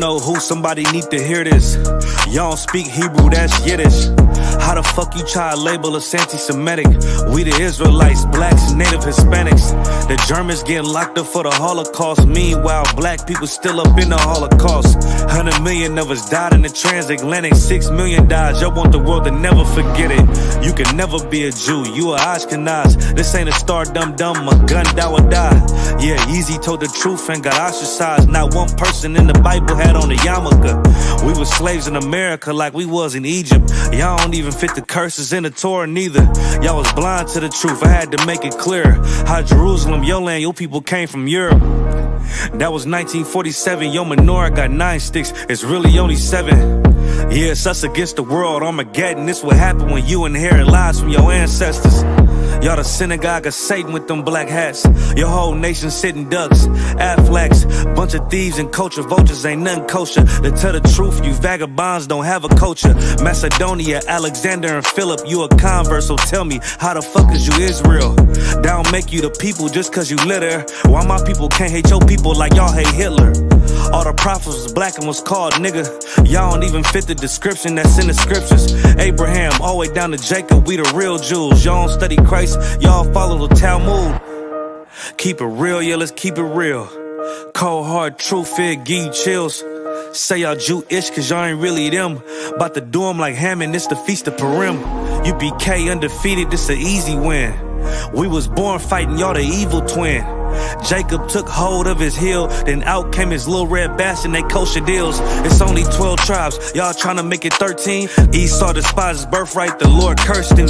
know who, somebody need to hear this. Y'all don't speak Hebrew, that's Yiddish. How the fuck you try to label us anti-Semitic? We the Israelites, blacks, native Hispanics. The Germans getting locked up for the Holocaust. Meanwhile, black people still up in the Holocaust. 100 million of us died in the transatlantic. 6 million died. Y'all want the world to never forget it. You can never be a Jew, you a Ashkenaz. This ain't a star dum-dum, a gun die or die. Yeah, Yeezy told the truth and got ostracized. Not one person in the Bible had on a yarmulke. We were slaves in America like we was in Egypt. Y'all don't even fit the curses in the Torah neither. Y'all was blind to the truth, I had to make it clear. How Jerusalem, your land, your people came from Europe. That was 1947, your menorah got 9 sticks, it's really only 7. Yeah, it's us against the world, Armageddon. This what happened when you inherit lies from your ancestors. Y'all the synagogue of Satan with them black hats. Your whole nation sitting ducks, Aflacs. Bunch of thieves and culture vultures, ain't nothing kosher. To tell the truth, you vagabonds don't have a culture. Macedonia, Alexander and Philip, you a convert, so tell me, how the fuck is you Israel? That don't make you the people just cause you litter. Why my people can't hate your people like y'all hate Hitler? All the prophets was black and was called nigga. Y'all don't even fit the description that's in the scriptures. Abraham, all the way down to Jacob, we the real Jews. Y'all don't study Christ, y'all follow the Talmud. Keep it real, yeah, let's keep it real. Cold hard truth, it give you chills. Say y'all Jewish cause y'all ain't really them. About to do them like Hammond, it's the Feast of Purim. UPK undefeated, this an easy win. We was born fighting, y'all the evil twin. Jacob took hold of his heel, then out came his little red bastard, they kosher deals. It's only 12 tribes, y'all trying to make it 13. Esau despised his birthright, the Lord cursed him.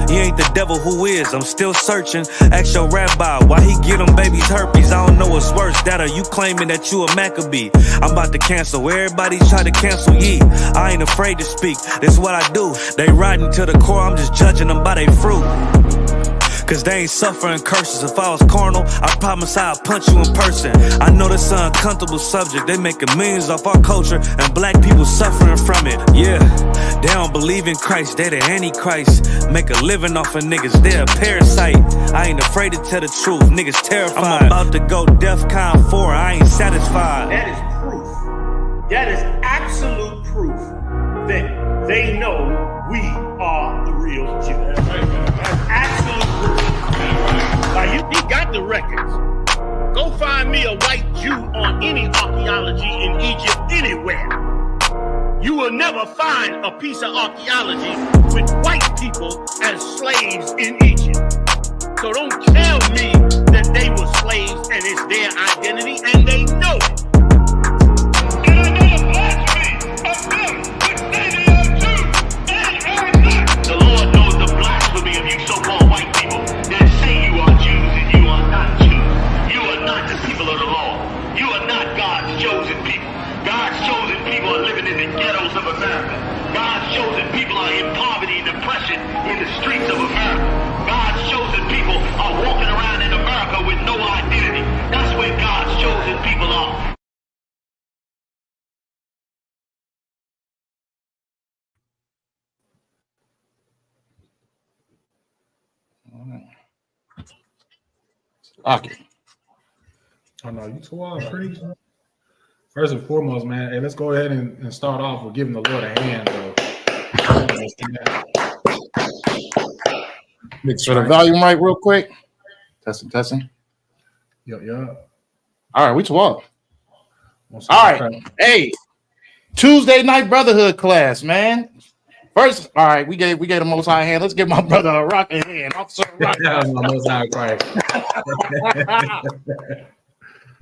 He ain't the devil, who is? I'm still searching. Ask your rabbi, why he get them babies herpes? I don't know what's worse, that or you claiming that you a Maccabee. I'm about to cancel, everybody try to cancel ye. I ain't afraid to speak, that's what I do. They riding to the core, I'm just judging them by their fruit. Cause they ain't suffering curses. If I was carnal, I promise I'd punch you in person. I know this an uncomfortable subject. They making millions off our culture and black people suffering from it. Yeah, they don't believe in Christ, they the Antichrist. Make a living off of niggas, they a parasite. I ain't afraid to tell the truth, niggas terrified. I'm about to go DEFCON 4, I ain't satisfied. That is proof. That is absolute proof that they know we are the real Jews. That's absolute proof. Now, he got the records. Go find me a white Jew on any archaeology in Egypt anywhere. You will never find a piece of archaeology with white people as slaves in Egypt. So don't tell me that they were slaves and it's their identity, and they know it. And another blasphemy of them, which say they are Jews and are not. The Lord knows the blasphemy of you so-called white people that say you are Jews and you are not Jews. You are not the people of the law. You are not God's chosen people. God's chosen people are living in the ghettos of America. God's chosen people are in poverty and depression in the streets of America. God's chosen people are walking around in America with no identity. That's where God's chosen people are. Okay. Oh no, you too all preach. First and foremost, man, hey, let's go ahead and start off with giving the Lord a hand, bro. Make sure the volume right real quick. Testing. Yo. All right, we talk. All right. Hey, Tuesday night brotherhood class, man. First, all right, we gave the Most High hand. Let's give my brother a rocking hand. Officer rock. Most High Christ.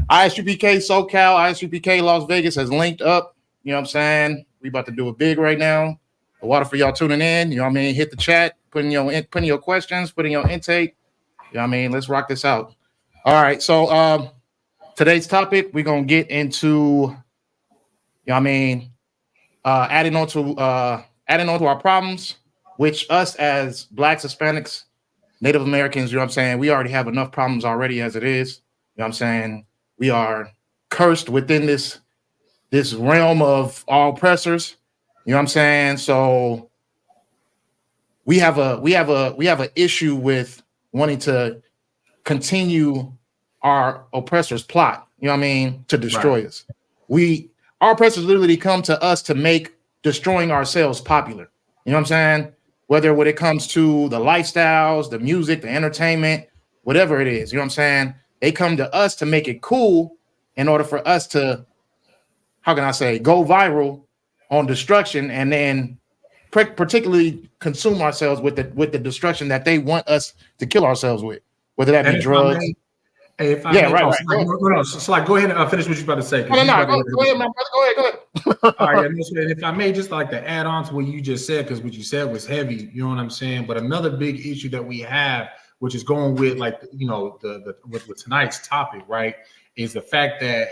ISUPK SoCal, ISUPK Las Vegas has linked up. You know what I'm saying? We about to do it big right now. The water for y'all tuning in. You know what I mean? Hit the chat, put in your questions, put in your intake. You know what I mean? Let's rock this out. All right. So today's topic, we're gonna get into, you know what I mean, adding on to our problems, which us as Blacks, Hispanics, Native Americans, you know what I'm saying, we already have enough problems already as it is. You know what I'm saying? We are cursed within this realm of all oppressors. You know what I'm saying? So we have an issue with wanting to continue our oppressors' plot, you know what I mean, to destroy us. our oppressors literally come to us to make destroying ourselves popular. You know what I'm saying? Whether when it comes to the lifestyles, the music, the entertainment, whatever it is, you know what I'm saying? They come to us to make it cool in order for us to, how can I say, go viral on destruction, and then particularly consume ourselves with the destruction that they want us to kill ourselves with, whether that be drugs. If I Yeah, may, right, oh, right. so like, go ahead and finish what you're about to say. No, go ahead, my brother. Go ahead. All right, and if I may, just like to add on to what you just said, because what you said was heavy. You know what I'm saying? But another big issue that we have, which is going with like with tonight's topic, right, is the fact that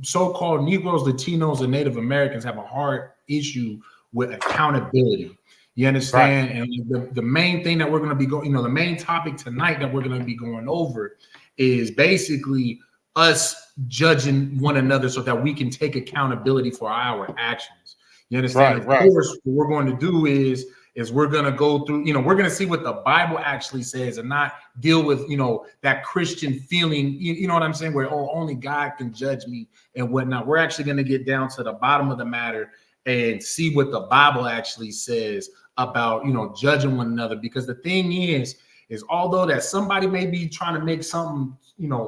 so-called Negroes, Latinos, and Native Americans have a hard issue with accountability. You understand? Right. And the main thing that we're going to be going, the main topic tonight that we're going to be going over is basically us judging one another so that we can take accountability for our actions. You understand? Right. Of course, what we're going to do is we're going to go through, we're going to see what the Bible actually says and not deal with, that Christian feeling, you know what I'm saying, where, oh, only God can judge me and whatnot. We're actually going to get down to the bottom of the matter and see what the Bible actually says about, judging one another. Because the thing is although that somebody may be trying to make something,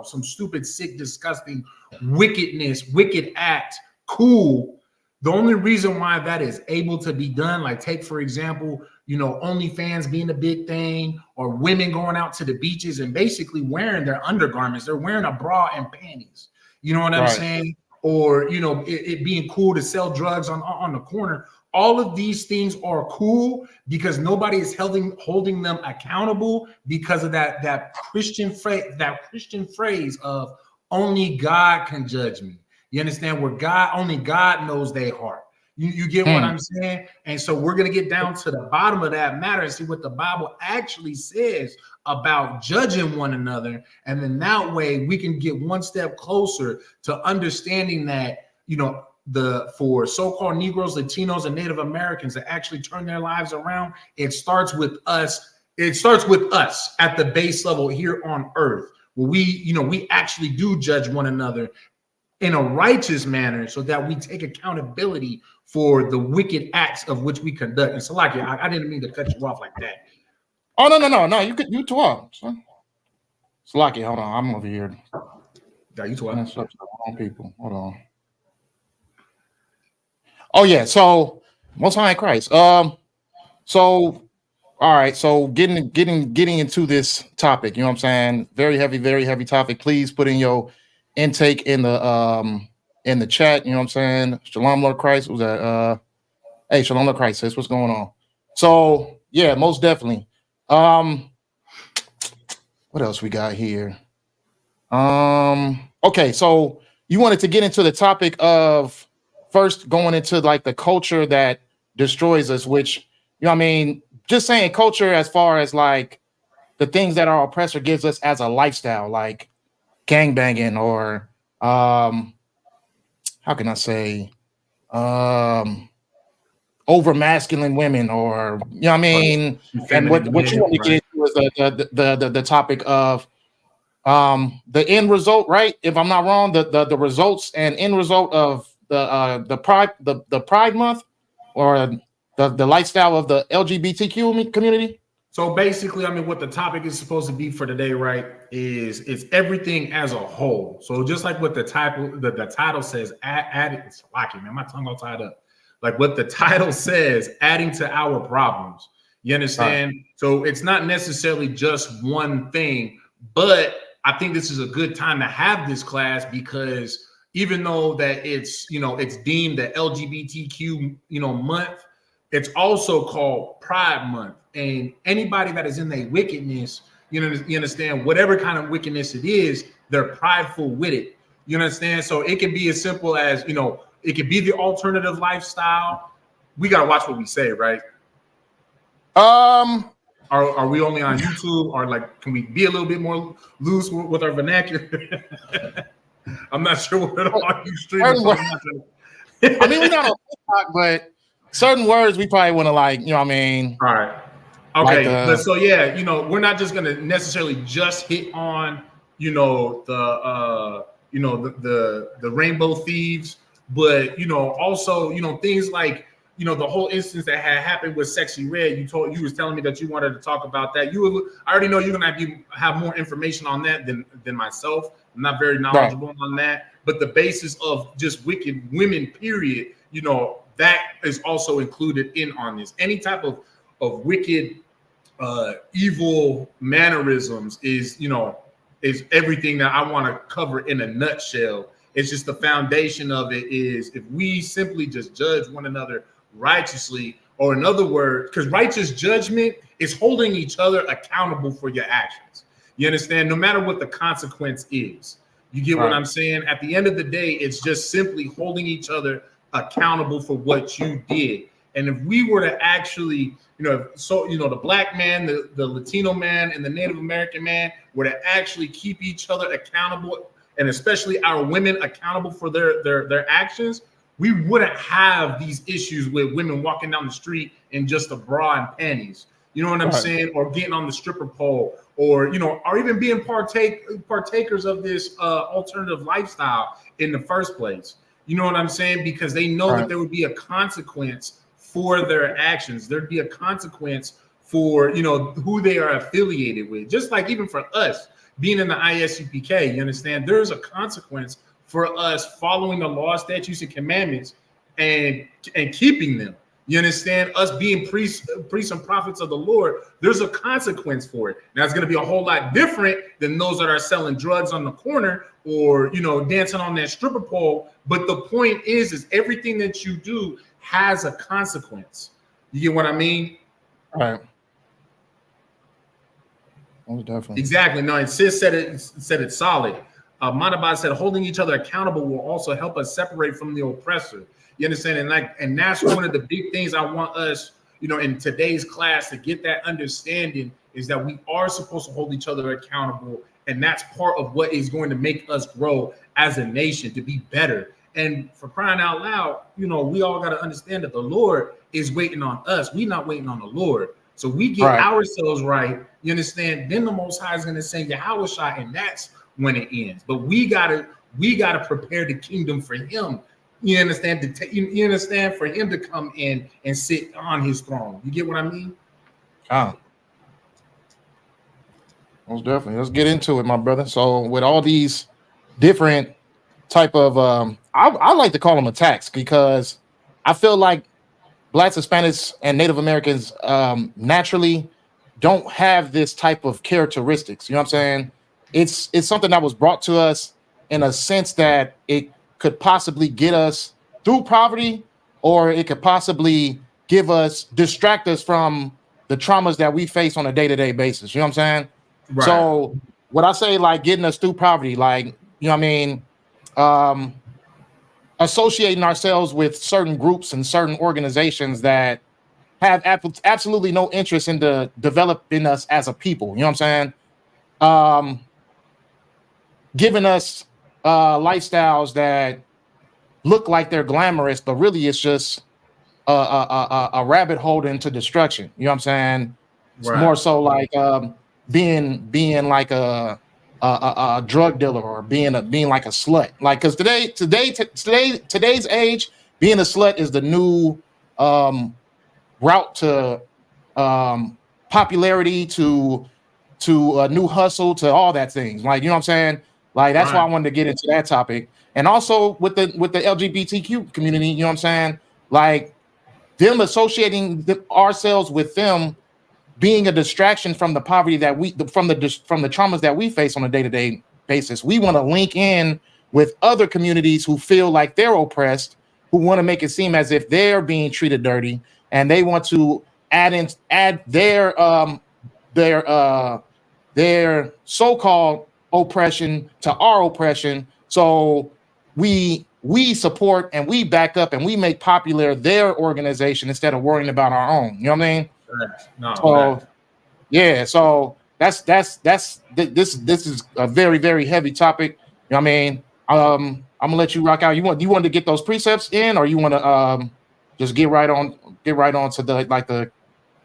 some stupid, sick, disgusting wicked act cool, the only reason why that is able to be done, like take, for example, OnlyFans being a big thing, or women going out to the beaches and basically wearing their undergarments. They're wearing a bra and panties. You know what I'm saying? Or, it being cool to sell drugs on the corner. All of these things are cool because nobody is holding them accountable because of that Christian phrase of only God can judge me. You understand? Where only God knows their heart. You get what I'm saying? And so we're going to get down to the bottom of that matter and see what the Bible actually says about judging one another. And then that way we can get one step closer to understanding that, for so-called Negroes, Latinos, and Native Americans to actually turn their lives around, it starts with us. It starts with us at the base level here on earth, where we actually do judge one another in a righteous manner so that we take accountability for the wicked acts of which we conduct. And Salaki, I didn't mean to cut you off like that. Oh, no. You too off. Salaki, hold on. I'm over here. Yeah, you too off. People. Hold on. Oh, yeah. So, Most High in Christ. All right. So getting into this topic, you know what I'm saying? Very heavy topic. Please put in your intake in the chat. You know what I'm saying? Shalom, Lord Christ. Was that hey, Shalom, Lord Christ, sis. What's going on? So yeah, most definitely. What else we got here? Okay, so you wanted to get into the topic of first going into like the culture that destroys us, which, just saying culture as far as like the things that our oppressor gives us as a lifestyle, like gangbanging or how can I say over masculine women, or and what you want to get into is the topic of the end result, right? If I'm not wrong, the results and end result of the Pride Month or the lifestyle of the LGBTQ community. So basically, what the topic is supposed to be for today, right, is it's everything as a whole. So just like what the title says, it's lucky, man, my tongue all tied up. Like what the title says, adding to our problems. You understand? Right. So it's not necessarily just one thing, but I think this is a good time to have this class because even though that it's deemed the LGBTQ month, it's also called Pride Month. And anybody that is in their wickedness, you understand, whatever kind of wickedness it is, they're prideful with it. You understand? So it can be as simple as, it could be the alternative lifestyle. We got to watch what we say, right? Are we only on YouTube, or like, can we be a little bit more loose with our vernacular? I'm not sure what all you streaming. We're not on TikTok, but certain words we probably want to All right. Okay. But so yeah, we're not just gonna necessarily just hit on the rainbow thieves But also, things like the whole instance that had happened with Sexy Red. You was telling me that you wanted to talk about that. I already know you're gonna have more information on that than myself. I'm not very knowledgeable on that, but the basis of just wicked women, period, that is also included in on this. Any type of wicked, evil mannerisms is everything that I want to cover in a nutshell. It's just the foundation of it is if we simply just judge one another righteously, or in other words, because righteous judgment is holding each other accountable for your actions. You understand? No matter what the consequence is. You get what I'm saying? At the end of the day, it's just simply holding each other accountable for what you did. And if we were to actually, the black man, the Latino man, and the Native American man were to actually keep each other accountable, and especially our women accountable for their actions, we wouldn't have these issues with women walking down the street in just a bra and panties. You know what I'm saying? Or getting on the stripper pole, or or even being partakers of this alternative lifestyle in the first place. You know what I'm saying? Because they know that there would be a consequence for their actions. There'd be a consequence for who they are affiliated with. Just like even for us being in the Isupk, you understand? There's a consequence for us following the law, statutes, and commandments and keeping them. You understand? Us being priests and prophets of the Lord, there's a consequence for it. Now it's going to be a whole lot different than those that are selling drugs on the corner or dancing on that stripper pole. But the point is everything that you do has a consequence. You get what I mean? All right. Oh, definitely. Exactly. No, and Sis said it solid. Madaba said holding each other accountable will also help us separate from the oppressor. You understand? And that's one of the big things I want us, in today's class to get that understanding is that we are supposed to hold each other accountable. And that's part of what is going to make us grow as a nation to be better. And for crying out loud, we all got to understand that the Lord is waiting on us. We're not waiting on the Lord. So we get ourselves right. You understand? Then the Most High is going to send Yahweh Shai, and that's when it ends. But we gotta prepare the kingdom for Him. You understand? You understand? For Him to come in and sit on His throne. You get what I mean? Most definitely. Let's get into it, my brother. So with all these different type of I like to call them attacks, because I feel like Blacks, Hispanics, and Native Americans naturally don't have this type of characteristics. You know what I'm saying? It's something that was brought to us in a sense that it could possibly get us through poverty, or it could possibly distract us from the traumas that we face on a day-to-day basis. You know what I'm saying? Right. So what I say, like getting us through poverty, like, you know what I mean? Associating ourselves with certain groups and certain organizations that have absolutely no interest in developing us as a people. You know what I'm saying? Giving us lifestyles that look like they're glamorous, but really it's just a rabbit hole into destruction. You know what I'm saying? It's more so like being like a drug dealer, or being like a slut. Like, because today's age, being a slut is the new route to popularity, to a new hustle, to all that things. Like, you know what I'm saying? Like, that's why I wanted to get into that topic. And also with the LGBTQ community, you know what I'm saying? Like, them associating ourselves with them being a distraction from the poverty that from the traumas that we face on a day-to-day basis. We want to link in with other communities who feel like they're oppressed, who want to make it seem as if they're being treated dirty, and they want to add their so-called oppression to our oppression. So we support and we back up and we make popular their organization instead of worrying about our own. You know what I mean? Yeah. So this is a very, very heavy topic. You know what I mean? I'm gonna let you rock out. You want to get those precepts in, or you want to just get right on to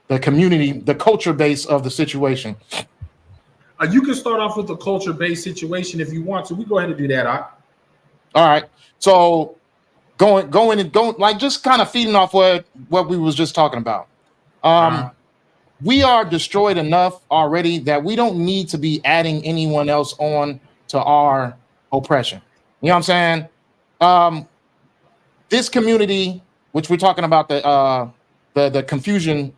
the community, the culture base of the situation? You can start off with the culture based situation if you want to. We go ahead and do that. All right. So going like just kind of feeding off what we was just talking about. We are destroyed enough already that we don't need to be adding anyone else on to our oppression. You know what I'm saying? This community, which we're talking about, the confusion,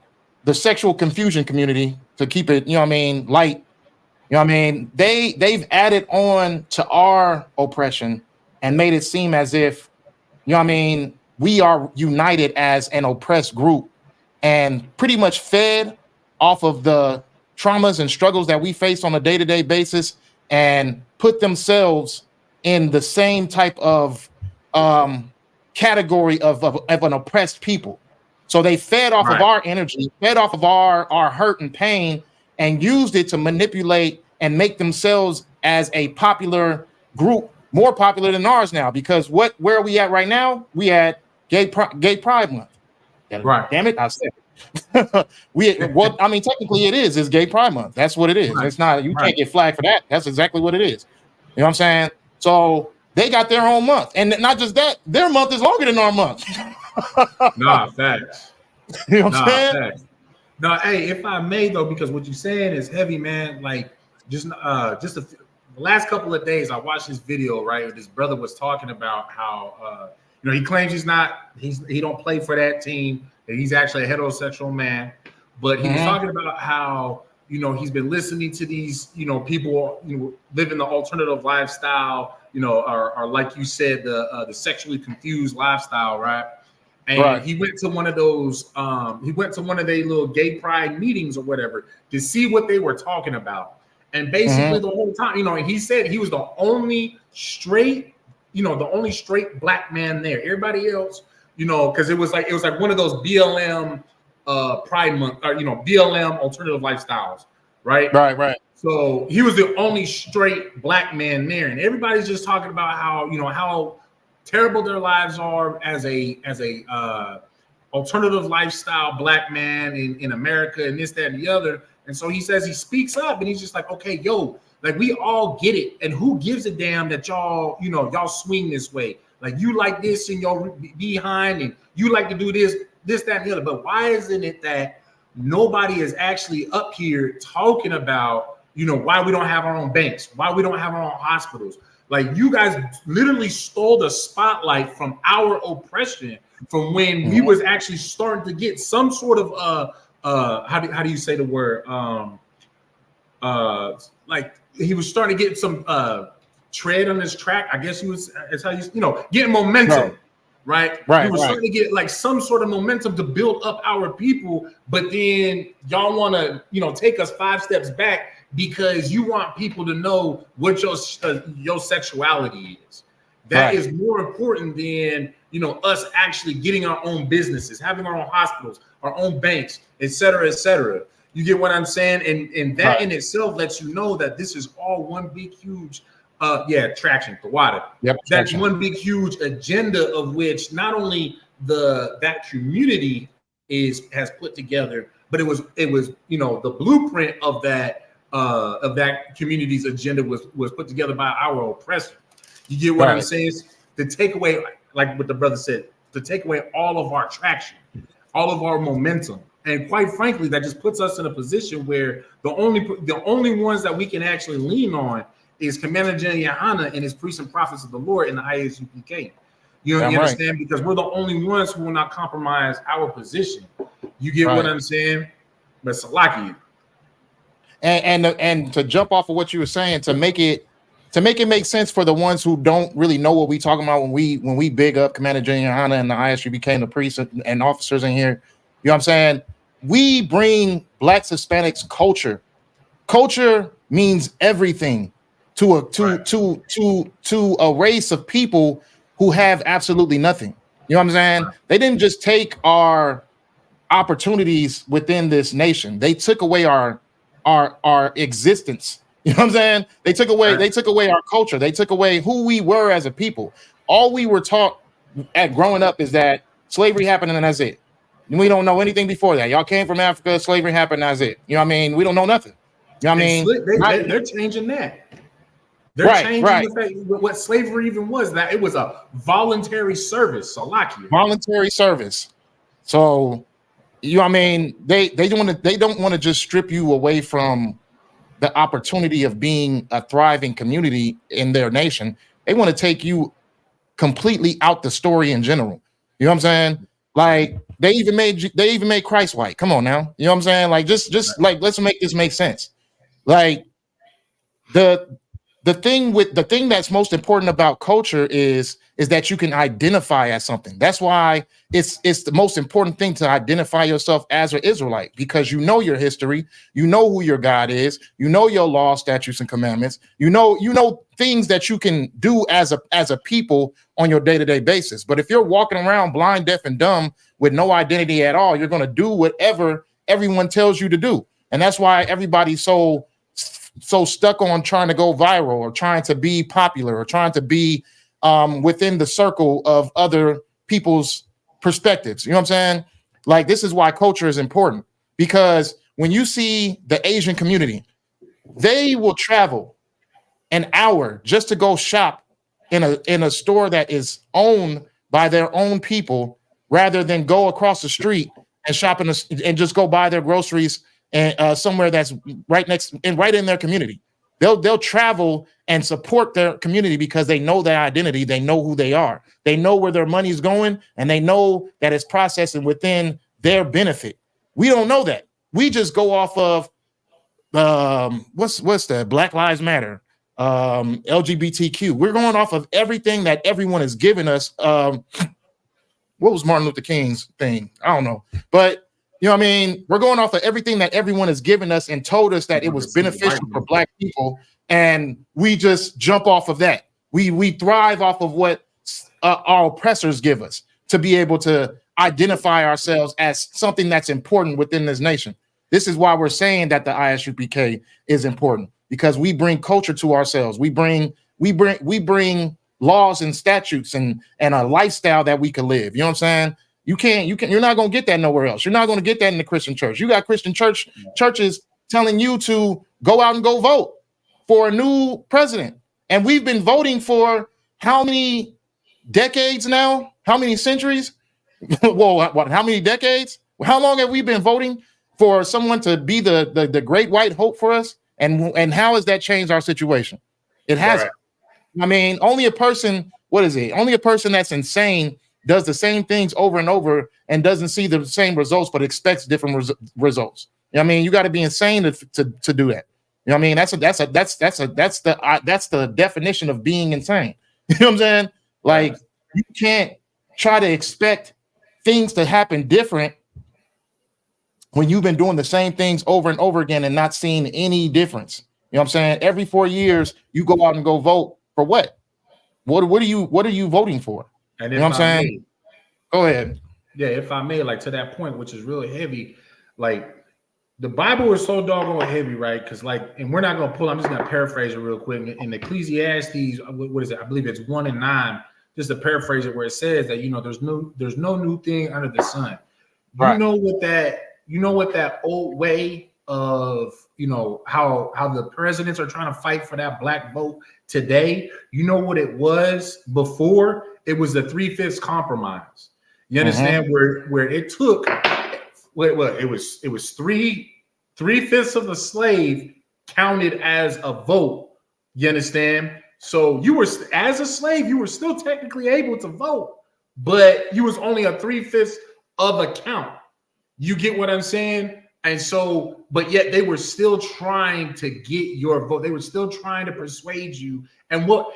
the sexual confusion community, to keep it, you know what I mean, light. You know what I mean? They've added on to our oppression and made it seem as if, you know what I mean, we are united as an oppressed group and pretty much fed off of the traumas and struggles that we face on a day-to-day basis and put themselves in the same type of category of an oppressed people. So they fed off of our energy, fed off of our hurt and pain, and used it to manipulate and make themselves as a popular group, more popular than ours now. Because where are we at right now? We at Gay Pride Month. Right. Damn it, I said it. I mean, technically it's Gay Pride Month. That's what it is. Right. It's not, you can't get flagged for that. That's exactly what it is. You know what I'm saying? So they got their own month. And not just that, their month is longer than our month. Nah, facts. You know what I'm saying? Facts. No, hey, if I may though, because what you're saying is heavy, man. Like the last couple of days, I watched this video. Right, this brother was talking about how he claims he don't play for that team. That he's actually a heterosexual man, but he was talking about how he's been listening to these people living the alternative lifestyle. Or like you said, the sexually confused lifestyle, right? And he went to one of those, he went to one of their little gay pride meetings or whatever to see what they were talking about. And basically the whole time, he said he was the only straight, the only straight black man there. Everybody else, because it was like one of those BLM Pride Month, or BLM alternative lifestyles, right? Right. So he was the only straight black man there, and everybody's just talking about how how terrible their lives are as a alternative lifestyle black man in America, and this, that, and the other. And so he says, he speaks up and he's just like, okay, yo, like we all get it. And who gives a damn that y'all, y'all swing this way? Like you like this in your behind, and you like to do this, that, and the other. But why isn't it that nobody is actually up here talking about, why we don't have our own banks, why we don't have our own hospitals? Like you guys literally stole the spotlight from our oppression from when we was actually starting to get some sort of how do you say the word like he was starting to get some tread on his track. I guess it's how you getting momentum, right? We were starting to get like some sort of momentum to build up our people, but then y'all want to take us 5 steps back because you want people to know what your sexuality is. That is more important than us actually getting our own businesses, having our own hospitals, our own banks, et cetera, et cetera. You get what I'm saying? And that in itself lets you know that this is all one big huge traction, the water. Yep, that's one big huge agenda of which not only that community has put together, but it was the blueprint of that community's agenda was put together by our oppressor. You get what I'm saying? To take away, like what the brother said, to take away all of our traction, all of our momentum. And quite frankly, that just puts us in a position where the only ones that we can actually lean on is Commander General Yohana and his priests and prophets of the Lord in the Isupk. You understand? Because we're the only ones who will not compromise our position. You get what I'm saying? But Salaki. And to jump off of what you were saying, to make it make sense for the ones who don't really know what we talking about when we big up Commander General Yohana and the Isupk and the priests and officers in here. You know what I'm saying? We bring Blacks, Hispanics culture. Culture means everything to a race of people who have absolutely nothing. You know what I'm saying? They didn't just take our opportunities within this nation. They took away our existence. You know what I'm saying? They took away our culture. They took away who we were as a people. All we were taught at growing up is that slavery happened and that's it. We don't know anything before that. Y'all came from Africa, slavery happened, that's it. You know what I mean? We don't know nothing. You know what I mean? They're changing that. They're Right, changing right. the fact what slavery even was. That it was a voluntary service. So Voluntary service. So I mean, they don't want to just strip you away from the opportunity of being a thriving community in their nation. They want to take you completely out the story in general. You know what I'm saying? Like they even made Christ white. Come on now. You know what I'm saying? Like just like let's make this make sense. Like the thing that's most important about culture is that you can identify as something. That's why it's the most important thing to identify yourself as an Israelite, because you know your history, you know who your God is, you know your law, statutes, and commandments, you know things that you can do as a people on your day-to-day basis. But if you're walking around blind, deaf, and dumb with no identity at all, you're going to do whatever everyone tells you to do. And that's why everybody's so stuck on trying to go viral or trying to be popular or trying to be within the circle of other people's perspectives. You know what I'm saying? Like, this is why culture is important, because when you see the Asian community, they will travel an hour just to go shop in a store that is owned by their own people, rather than go across the street and shop and just go buy their groceries and somewhere that's right in their community. They'll travel and support their community because they know their identity, they know who they are, they know where their money is going, and they know that it's processing within their benefit. We don't know that. We just go off of what's that? Black Lives Matter, LGBTQ. We're going off of everything that everyone has given us. What was Martin Luther King's thing? I don't know, but you know what I mean? We're going off of everything that everyone has given us and told us that it was beneficial for Black people, and we just jump off of that. We thrive off of what our oppressors give us to be able to identify ourselves as something that's important within this nation. This is why we're saying that the ISUPK is important, because we bring culture to ourselves. We bring laws and statutes and a lifestyle that we can live. You know what I'm saying? You're not going to get that nowhere else. You're not going to get that in the Christian church. You got Christian churches telling you to go out and go vote for a new president. And we've been voting for how many decades now? How many centuries? Well, what, how many decades? How long have we been voting for someone to be the great white hope for us? And how has that changed our situation? It hasn't. Right. I mean, only a person that's insane does the same things over and over and doesn't see the same results, but expects different results. You know what I mean? You got to be insane to do that. You know what I mean? That's the definition of being insane. You know what I'm saying? Like, you can't try to expect things to happen different when you've been doing the same things over and over again and not seeing any difference. You know what I'm saying? Every 4 years, you go out and go vote for what? What are you voting for? And you know what I'm saying? Go ahead. Yeah, if I may, like, to that point, which is really heavy, like, the Bible is so doggone heavy, right? Because, like, and we're not gonna I'm just gonna paraphrase it real quick. In Ecclesiastes, what is it? I believe it's 1:9. Just to paraphrase it, where it says that, you know, there's no new thing under the sun. Right. You know what that old way of, you know, how the presidents are trying to fight for that black vote today. You know what it was before? It was the 3/5 compromise. You understand? Where it took what it was 3/5 of the slave counted as a vote. You understand? So you were, as a slave, you were still technically able to vote, but you was only a 3/5 of a count. You get what I'm saying? And so, but yet they were still trying to get your vote. They were still trying to persuade you. And what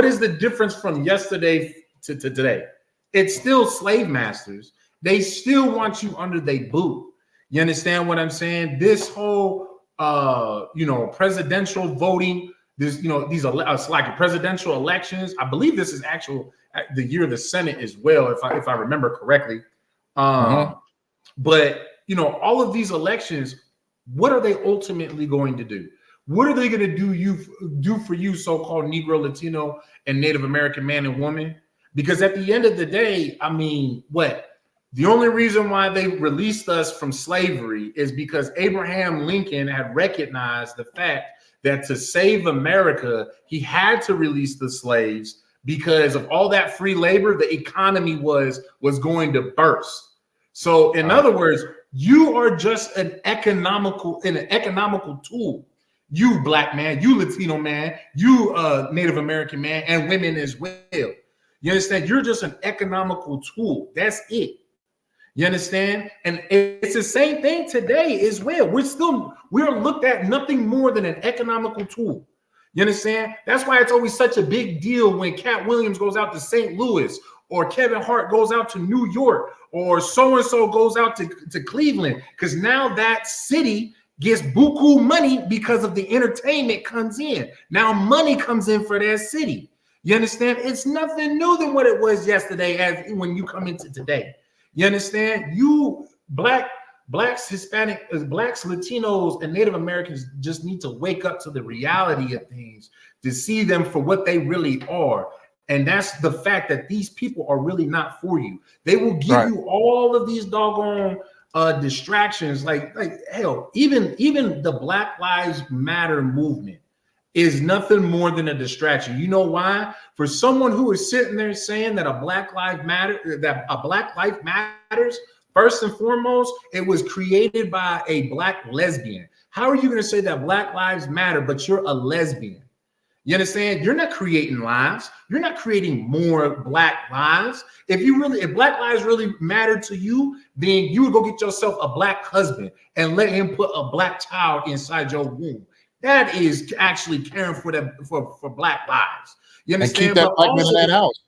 is the difference from yesterday to today? It's still slave masters. They still want you under their boot. You understand what I'm saying? This whole, presidential voting, this, these like presidential elections. I believe this is the year of the Senate as well, if I remember correctly. But all of these elections, what are they ultimately going to do? What are they going to do for you, so-called Negro, Latino, and Native American man and woman? Because at the end of the day, I mean, the only reason why they released us from slavery is because Abraham Lincoln had recognized the fact that to save America, he had to release the slaves because of all that free labor, the economy was going to burst. So in other words, you are just an economical tool. You black man, you Latino man, you Native American man, and women as well. You understand? You're just an economical tool. That's it. You understand? And it's the same thing today as well. We're looked at nothing more than an economical tool. You understand? That's why it's always such a big deal when Cat Williams goes out to St. Louis, or Kevin Hart goes out to New York, or so-and-so goes out to Cleveland, because now that city gets buku money because of the entertainment comes in. Now money comes in for that city. You understand? It's nothing new than what it was yesterday as when you come into today. You understand? You blacks, Hispanic, blacks, Latinos, and Native Americans just need to wake up to the reality of things, to see them for what they really are. And that's the fact that these people are really not for you. They will give you all of these doggone distractions. Like hell, even the Black Lives Matter movement is nothing more than a distraction. You know why? For someone who is sitting there saying that a Black Life matters, first and foremost, it was created by a Black lesbian. How are you going to say that Black Lives Matter, but you're a lesbian? You understand? You're not creating lives. You're not creating more Black lives. If Black lives really mattered to you, then you would go get yourself a Black husband and let him put a Black child inside your womb. That is actually caring for Black lives. You understand? And keep that Black man in that house.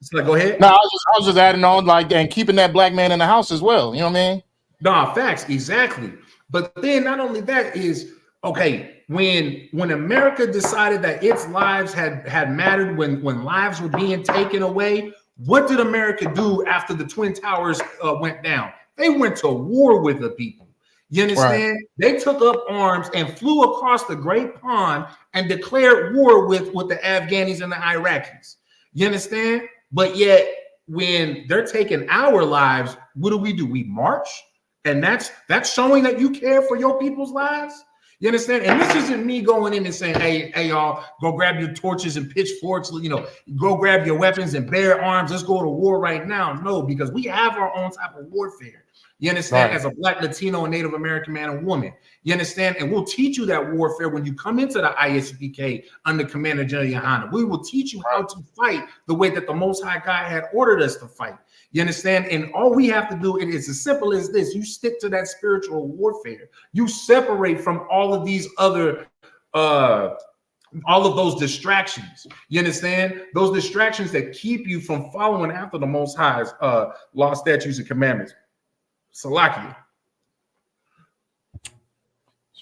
So go ahead. No, I was just adding on, like, and keeping that Black man in the house as well. You know what I mean? No, facts, exactly. But then not only that is, okay, when America decided that its lives had mattered, when lives were being taken away, what did America do after the Twin Towers went down? They went to war with the people. You understand? Right. They took up arms and flew across the Great Pond and declared war with the Afghanis and the Iraqis. You understand? But yet, when they're taking our lives, what do? We march, and that's showing that you care for your people's lives. You understand? And this isn't me going in and saying, hey, y'all, go grab your torches and pitchforks, go grab your weapons and bear arms. Let's go to war right now. No, because we have our own type of warfare. You understand? Right. As a Black, Latino, and Native American man and woman. You understand? And we'll teach you that warfare when you come into the Isupk under Commander General Yohana. We will teach you how to fight the way that the Most High God had ordered us to fight. You understand? And all we have to do, it is as simple as this. You stick to that spiritual warfare. You separate from all of these other, all of those distractions. You understand? Those distractions that keep you from following after the Most High's law, statutes, and commandments. Salakia.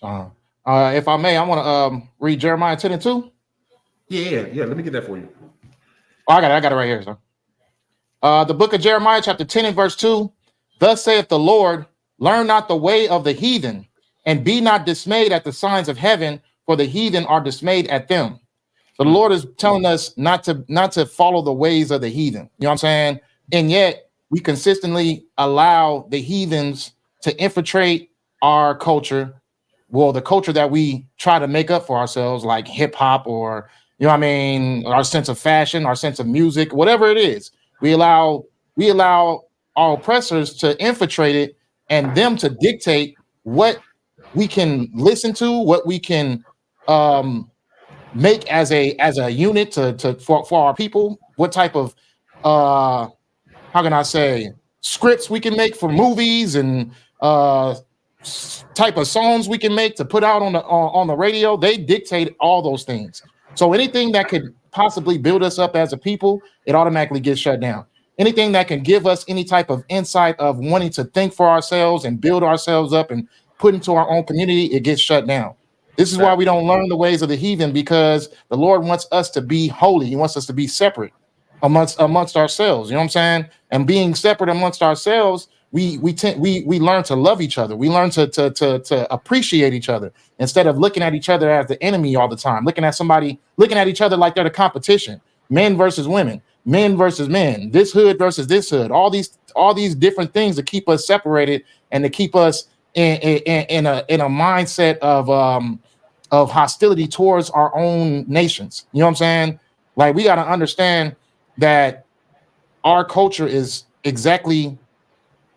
If I may, I want to read Jeremiah 10:2. Yeah. Let me get that for you. Oh, I got it right here, sir. The book of Jeremiah, chapter 10 and verse 2. Thus saith the Lord, learn not the way of the heathen, and be not dismayed at the signs of heaven, for the heathen are dismayed at them. So the Lord is telling us not to follow the ways of the heathen. You know what I'm saying? And yet we consistently allow the heathens to infiltrate our culture. Well, the culture that we try to make up for ourselves, like hip hop, or, you know what I mean, our sense of fashion, our sense of music, whatever it is. We allow our oppressors to infiltrate it and them to dictate what we can listen to, what we can make as a unit for our people, what type of how can I say, scripts we can make for movies, and type of songs we can make to put out on the radio. They dictate all those things. So anything that could possibly build us up as a people, it automatically gets shut down. Anything that can give us any type of insight of wanting to think for ourselves and build ourselves up and put into our own community, it gets shut down. This is why we don't learn the ways of the heathen, because the Lord wants us to be holy. He wants us to be separate amongst ourselves. You know what I'm saying? And being separate amongst ourselves, we learn to love each other. We learn to appreciate each other instead of looking at each other as the enemy all the time, looking at each other like they're the competition, men versus women, men versus men, this hood versus this hood, all these different things to keep us separated and to keep us in a mindset of hostility towards our own nations. You know what I'm saying? Like, we got to understand that our culture is exactly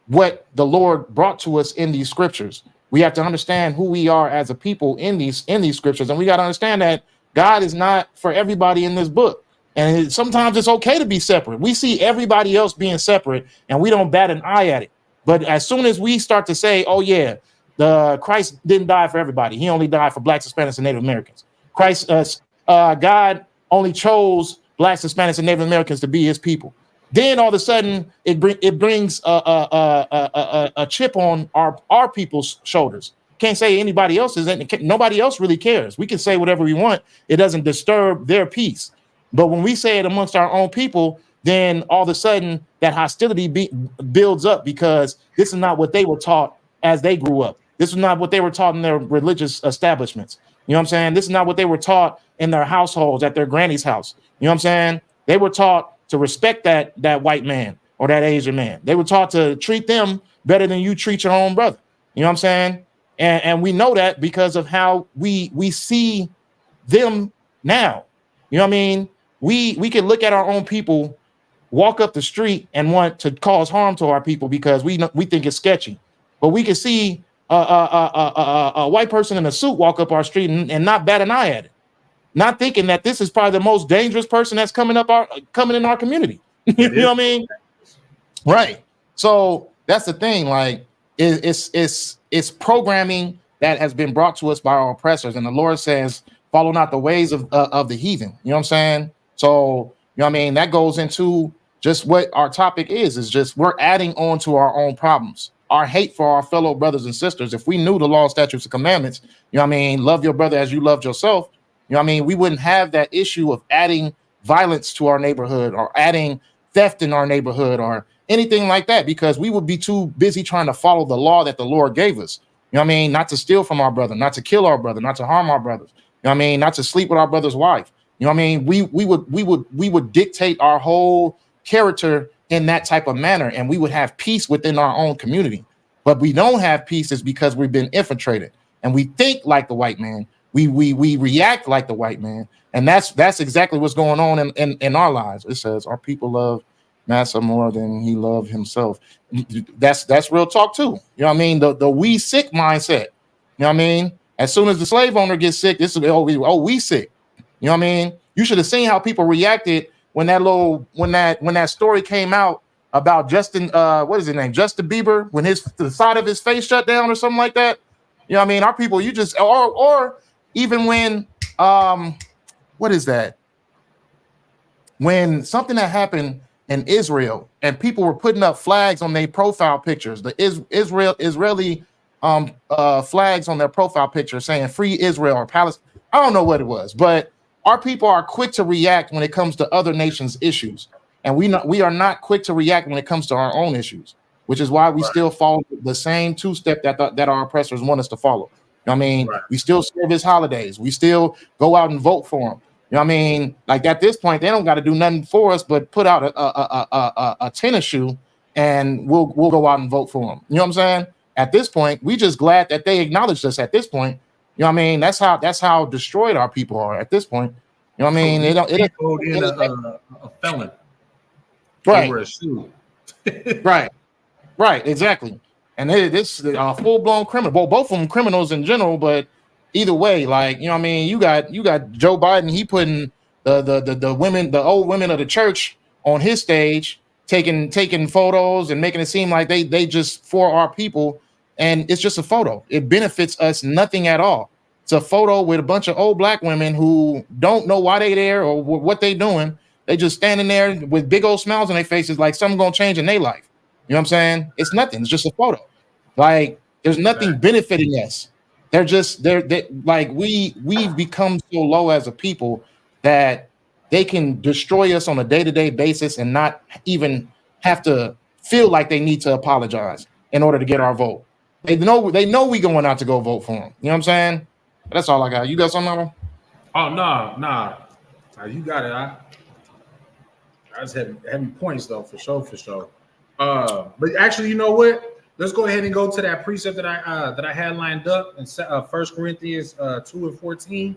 what the Lord brought to us in these scriptures. We have to understand who we are as a people in these scriptures, and we got to understand that God is not for everybody in this book. And sometimes it's okay to be separate. We see everybody else being separate, and we don't bat an eye at it. But as soon as we start to say, "Oh yeah, the Christ didn't die for everybody; He only died for Blacks, Hispanics, and Native Americans. God only chose Blacks, Hispanics, and Native Americans to be His people." Then all of a sudden, it brings a chip on our people's shoulders. Can't say anybody else's. Nobody else really cares. We can say whatever we want. It doesn't disturb their peace. But when we say it amongst our own people, then all of a sudden that hostility builds up, because this is not what they were taught as they grew up. This is not what they were taught in their religious establishments. You know what I'm saying? This is not what they were taught in their households, at their granny's house. You know what I'm saying? They were taught to respect that white man or that Asian man. They were taught to treat them better than you treat your own brother. You know what I'm saying? And we know that because of how we see them now. You know what I mean? We can look at our own people, walk up the street and want to cause harm to our people because we think it's sketchy. But we can see a white person in a suit walk up our street and not bat an eye at it, not thinking that this is probably the most dangerous person that's coming in our community. You know what I mean? Right. So that's the thing. Like, it's programming that has been brought to us by our oppressors, and the Lord says, "Follow not the ways of the heathen." You know what I'm saying? So, you know what I mean? That goes into just what our topic is just we're adding on to our own problems, our hate for our fellow brothers and sisters. If we knew the law, statutes, and commandments, you know what I mean, love your brother as you loved yourself, you know what I mean, we wouldn't have that issue of adding violence to our neighborhood or adding theft in our neighborhood or anything like that, because we would be too busy trying to follow the law that the Lord gave us. You know what I mean? Not to steal from our brother, not to kill our brother, not to harm our brothers. You know what I mean? Not to sleep with our brother's wife. You know what I mean? We would dictate our whole character in that type of manner, and we would have peace within our own community. But we don't have peace is because we've been infiltrated, and we think like the white man. We react like the white man, and that's exactly what's going on in our lives. It says our people love Massa more than he loved himself. That's real talk too. You know what I mean? The we sick mindset. You know what I mean? As soon as the slave owner gets sick, this is we sick. You know what I mean? You should have seen how people reacted when that story came out about Justin, what is his name? Justin Bieber, when the side of his face shut down or something like that. You know what I mean? Our people, you just or even when what is that? When something that happened in Israel and people were putting up flags on their profile pictures, the Israeli flags on their profile picture saying "Free Israel" or Palestine. I don't know what it was, but our people are quick to react when it comes to other nations' issues, and we are not quick to react when it comes to our own issues, which is why we still follow the same two-step that our oppressors want us to follow. You know what I mean? Right. We still serve his holidays. We still go out and vote for him. You know what I mean? Like, at this point, they don't got to do nothing for us but put out a tennis shoe, and we'll go out and vote for them. You know what I'm saying? At this point, we just glad that they acknowledged us. At this point, you know what I mean? That's how destroyed our people are at this point. You know what I mean? They don't vote in a felon. Right. Over a shoe. Right. Exactly. And this is a full-blown criminal. Well, both of them criminals in general, but either way, like, you know what I mean? You got Joe Biden. He putting the women, the old women of the church on his stage, taking photos and making it seem like they just for our people. And it's just a photo. It benefits us nothing at all. It's a photo with a bunch of old black women who don't know why they there or what they doing. They just standing there with big old smiles on their faces like something gonna change in their life. You know what I'm saying? It's nothing. It's just a photo. Like, there's nothing benefiting us. They're like we've become so low as a people that they can destroy us on a day-to-day basis and not even have to feel like they need to apologize in order to get our vote. They know we going out to go vote for them. You know what I'm saying? That's all I got. You got something else? Oh, nah. You got it. I just having points though, for sure. But actually, you know what? let's go ahead and go to that precept that I had lined up in 1 Corinthians 2:14.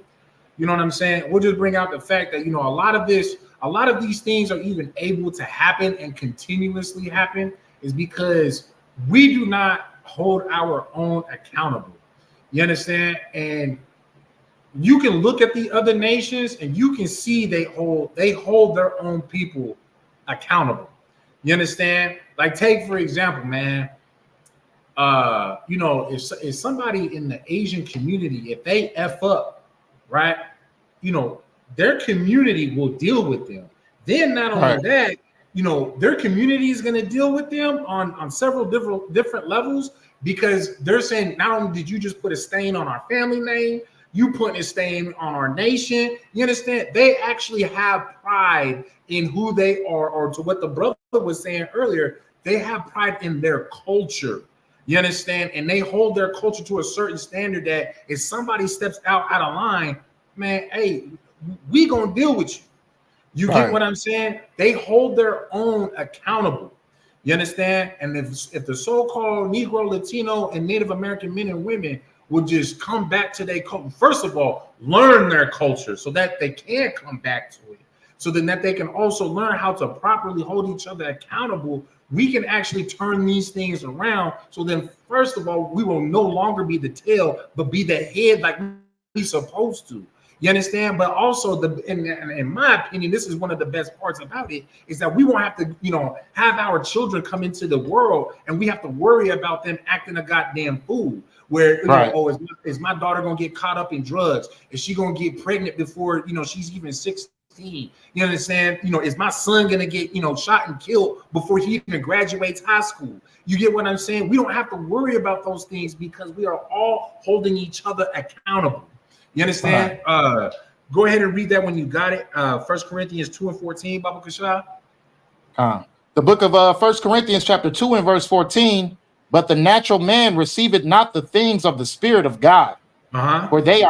You know what I'm saying? We'll just bring out the fact that, you know, a lot of these things are even able to happen and continuously happen is because we do not hold our own accountable. You understand? And you can look at the other nations and you can see they hold their own people accountable. You understand? Like, take for example, man, you know, if somebody in the Asian community, if they F up, right, you know, their community will deal with them. Then not only that, you know, their community is going to deal with them on several different levels, because they're saying, not only did you just put a stain on our family name, you put a stain on our nation. You understand? They actually have pride in who they are, or to what the brother was saying earlier, they have pride in their culture. You understand? And they hold their culture to a certain standard that if somebody steps out of line, man, hey, we gonna deal with you. You get what I'm saying? They hold their own accountable. You understand? And if the so-called Negro, Latino, and Native American men and women would just come back to their culture, first of all, learn their culture so that they can come back to it, so then that they can also learn how to properly hold each other accountable, we can actually turn these things around. So then, first of all, we will no longer be the tail, but be the head like we're supposed to. You understand? But also, in my opinion, this is one of the best parts about it, is that we won't have to, you know, have our children come into the world and we have to worry about them acting a goddamn fool. Where, you know, oh, is my daughter gonna get caught up in drugs? Is she gonna get pregnant before, you know, she's even 16? You understand? You know, is my son gonna get, you know, shot and killed before he even graduates high school? You get what I'm saying? We don't have to worry about those things because we are all holding each other accountable. You understand? Go ahead and read that when you got it. 1 Corinthians 2:14, Baba Kasha. The book of 1 Corinthians chapter 2 and verse 14. But the natural man receiveth not the things of the Spirit of God, for they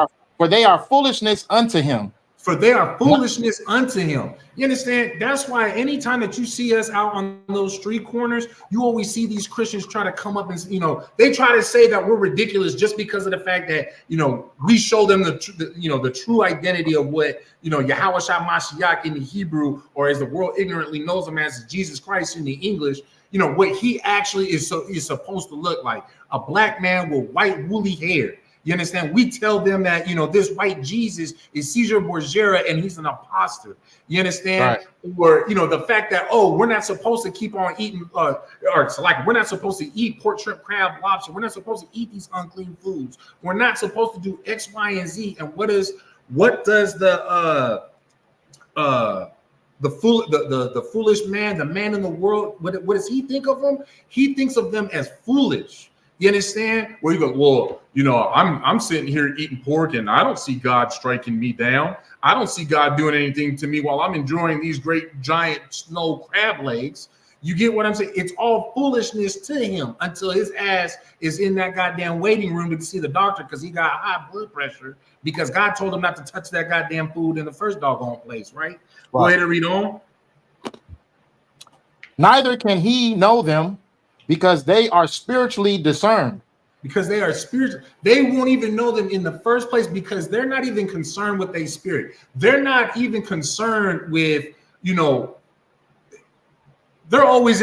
are foolishness unto him. For they are foolishness unto him. You understand? That's why anytime that you see us out on those street corners, you always see these Christians try to come up and, you know, they try to say that we're ridiculous just because of the fact that, you know, we show them the true identity of what, you know, Yahweh Shah Mashiach in the Hebrew, or as the world ignorantly knows him as Jesus Christ in the English. You know, what he actually is supposed to look like: a black man with white woolly hair. You understand? We tell them that, you know, this white Jesus is Caesar Borgia and he's an imposter. You understand? Or, you know, the fact that, oh, we're not supposed to keep on eating, or it's like we're not supposed to eat pork, shrimp, crab, lobster. We're not supposed to eat these unclean foods. We're not supposed to do X, Y, and Z. And what does the foolish man, the man in the world, what does he think of them? He thinks of them as foolish. You understand? Where you go, well, you know, I'm sitting here eating pork and I don't see God striking me down. I don't see God doing anything to me while I'm enjoying these great giant snow crab legs. You get what I'm saying? It's all foolishness to him until his ass is in that goddamn waiting room to see the doctor because he got high blood pressure because God told him not to touch that goddamn food in the first doggone place, right? Go ahead and read on. Neither can he know them, because they are spiritually discerned. Because they are spiritual. They won't even know them in the first place because they're not even concerned with their spirit. They're not even concerned with, you know, those are always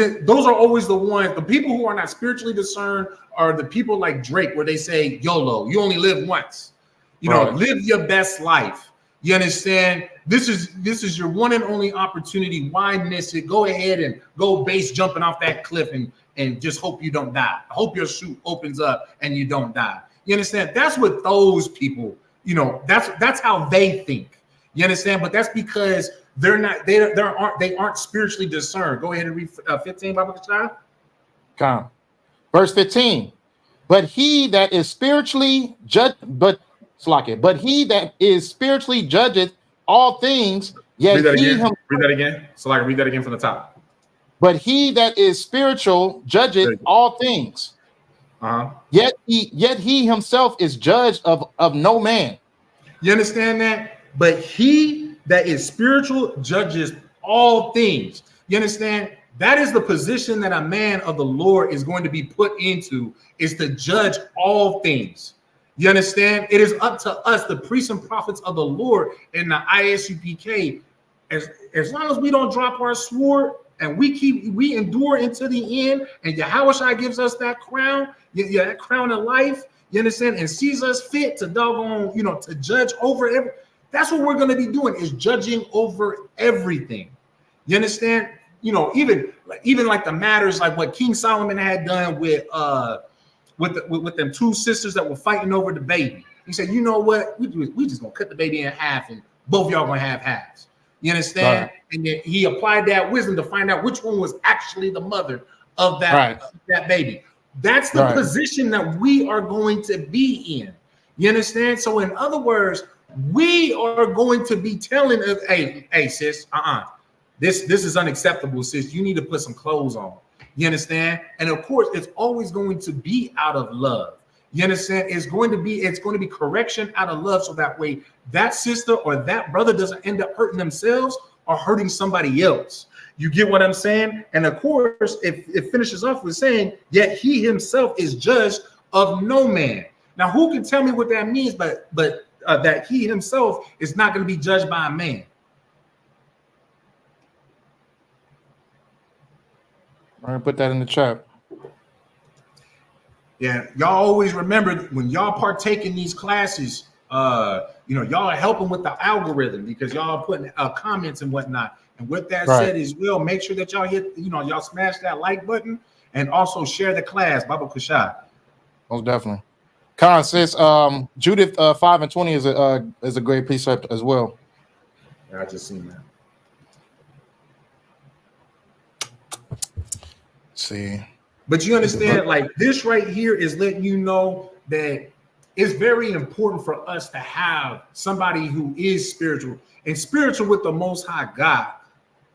the ones, the people who are not spiritually discerned are the people like Drake, where they say, YOLO, you only live once. You know, live your best life. You understand? This is your one and only opportunity. Why miss it? Go ahead and go base jumping off that cliff and just hope you don't die. I hope your chute opens up and you don't die. You understand? That's what those people, you know, that's how they think. You understand? But that's because they aren't spiritually discerned. Go ahead and read 15, Baba Kachai. Verse 15. But he that is spiritually judged, but he that is spiritually judgeth all things, yet read that again. Read that again. So like read that again from the top. But he that is spiritual judgeth all things. Yet he himself is judged of no man. You understand that? But he that is spiritual judges all things. You understand? That is the position that a man of the Lord is going to be put into, is to judge all things. You understand? It is up to us, the priests and prophets of the Lord in the Isupk. As long as we don't drop our sword and we endure into the end, and Yahushua gives us that crown, that crown of life, you understand, and sees us fit to doggone, to judge over everything. That's what we're going to be doing, is judging over everything. You understand? Even like the matters like what King Solomon had done with them two sisters that were fighting over the baby. He said, you know what? We just gonna cut the baby in half, and both y'all gonna have halves. You understand? Right. And then he applied that wisdom to find out which one was actually the mother of that baby. That's the position that we are going to be in. You understand? So in other words, we are going to be telling us, hey, sis, this is unacceptable, sis. You need to put some clothes on. You understand? And of course, it's always going to be out of love. You understand? It's going to be correction out of love, so that way that sister or that brother doesn't end up hurting themselves or hurting somebody else. You get what I'm saying? And of course, it finishes off with saying, yet he himself is judged of no man. Now, who can tell me what that means? But that he himself is not going to be judged by a man. All right, put that in the chat. Yeah, y'all always remember when y'all partake in these classes, y'all are helping with the algorithm because y'all are putting comments and whatnot. And with that said as well, make sure that y'all hit, y'all smash that like button and also share the class. Baba Kushai. Most definitely. Khan says Judith 5:20 is a great precept as well. I just seen that. See, but you understand, like this right here is letting you know that it's very important for us to have somebody who is spiritual and spiritual with the Most High God.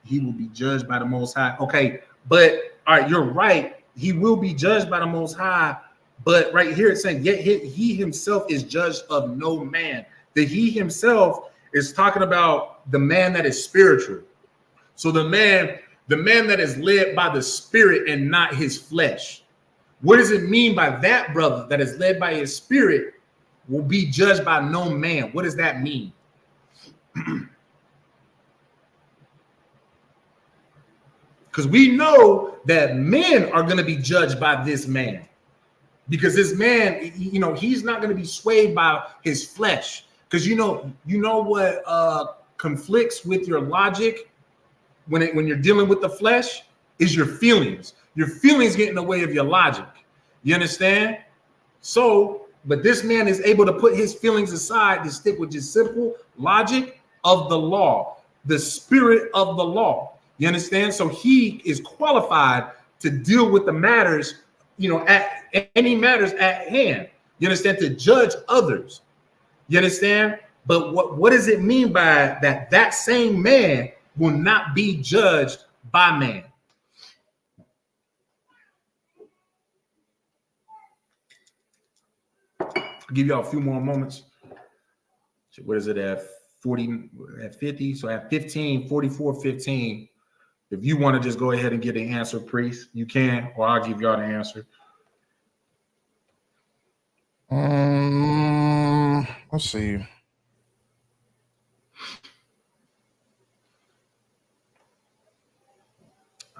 He will be judged by the Most High. Okay, but all right, you're right. He will be judged by the Most High. But right here it's saying, yet he himself is judged of no man. The he himself is talking about the man that is spiritual. So the man that is led by the spirit and not his flesh. What does it mean by that brother that is led by his spirit will be judged by no man? What does that mean? Because we know that men are going to be judged by this man. Because this man, he's not going to be swayed by his flesh. Because you know what conflicts with your logic when you're dealing with the flesh is your feelings. Your feelings get in the way of your logic. You understand? So, but this man is able to put his feelings aside to stick with just simple logic of the law, the spirit of the law. You understand? So he is qualified to deal with the matters, at any matters at hand. You understand? To judge others. You understand? But what does it mean by that? That same man will not be judged by man. I'll give y'all a few more moments. So what is it at 40, at 50? So at 15, 44, 15. If you want to just go ahead and get the answer, priest, you can, or I'll give y'all the answer. Let's see.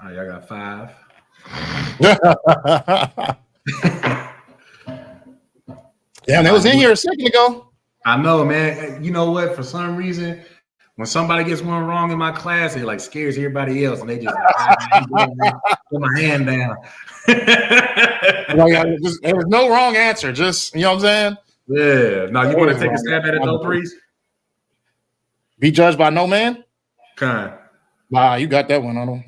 All right, I got 5. Damn, that was in here a second ago. I know, man. You know what? For some reason, when somebody gets one wrong in my class, it like scares everybody else, and they just put my hand down. There was no wrong answer. Just, you know what I'm saying? Yeah. Now, you want to take a stab at it, though, priest? Be judged by no man? Kind. Wow, you got that one on him.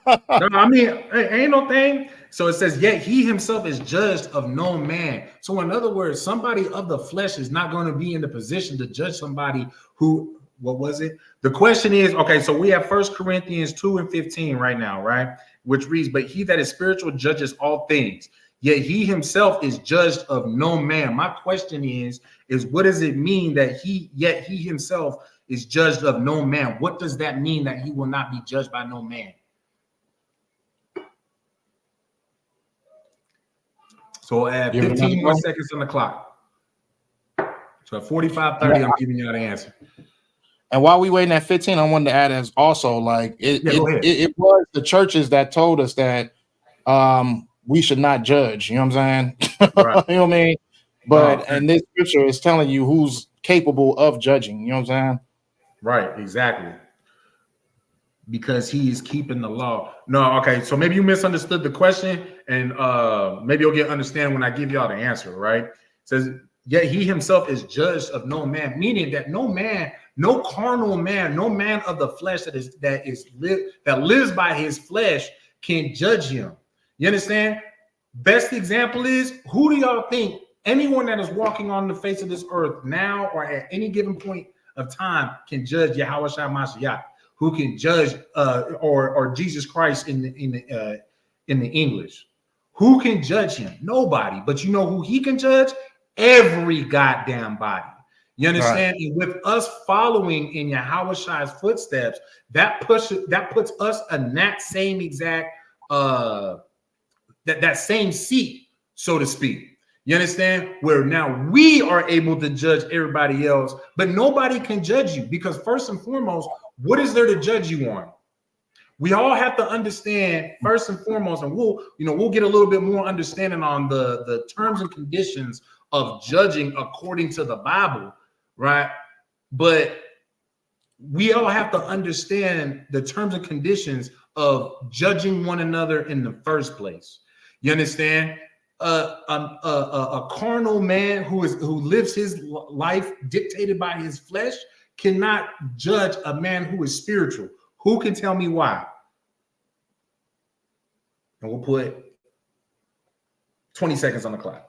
No, I mean, ain't no thing. So it says, yet he himself is judged of no man. So in other words, somebody of the flesh is not going to be in the position to judge somebody who, what was it? The question is, okay, so we have 1 Corinthians 2:15 right now, right? Which reads, but he that is spiritual judges all things, yet he himself is judged of no man. My question is what does it mean that he himself is judged of no man? What does that mean that he will not be judged by no man? So at 15 more seconds on the clock. So at 45:30, I'm giving you the answer. And while we waiting at 15, I wanted to add as also like it was the churches that told us that we should not judge. You know what I'm saying? Right. You know what I mean? But and this scripture is telling you who's capable of judging. You know what I'm saying? Right, exactly. Because he is keeping the law. No, okay. So maybe you misunderstood the question, and maybe you'll get understand when I give y'all the answer. Right? It says, yet he himself is judged of no man, meaning that no man, no carnal man, no man of the flesh that lives by his flesh can judge him. You understand? Best example is, who do y'all think anyone that is walking on the face of this earth now or at any given point of time can judge Yahweh Shai Mashiach? Who can judge or Jesus Christ in the English? Who can judge him? Nobody. But you know who he can judge? Every goddamn body. You understand? Right. And with us following in Yahweh Shai's footsteps, that puts us in that same exact that same seat, so to speak. You understand? Where now we are able to judge everybody else, but nobody can judge you, because first and foremost, what is there to judge you on? We all have to understand first and foremost, and we'll get a little bit more understanding on the terms and conditions of judging according to the Bible, right? But we all have to understand the terms and conditions of judging one another in the first place. You understand? A carnal man who lives his life dictated by his flesh cannot judge a man who is spiritual. Who can tell me why? And we'll put 20 seconds on the clock.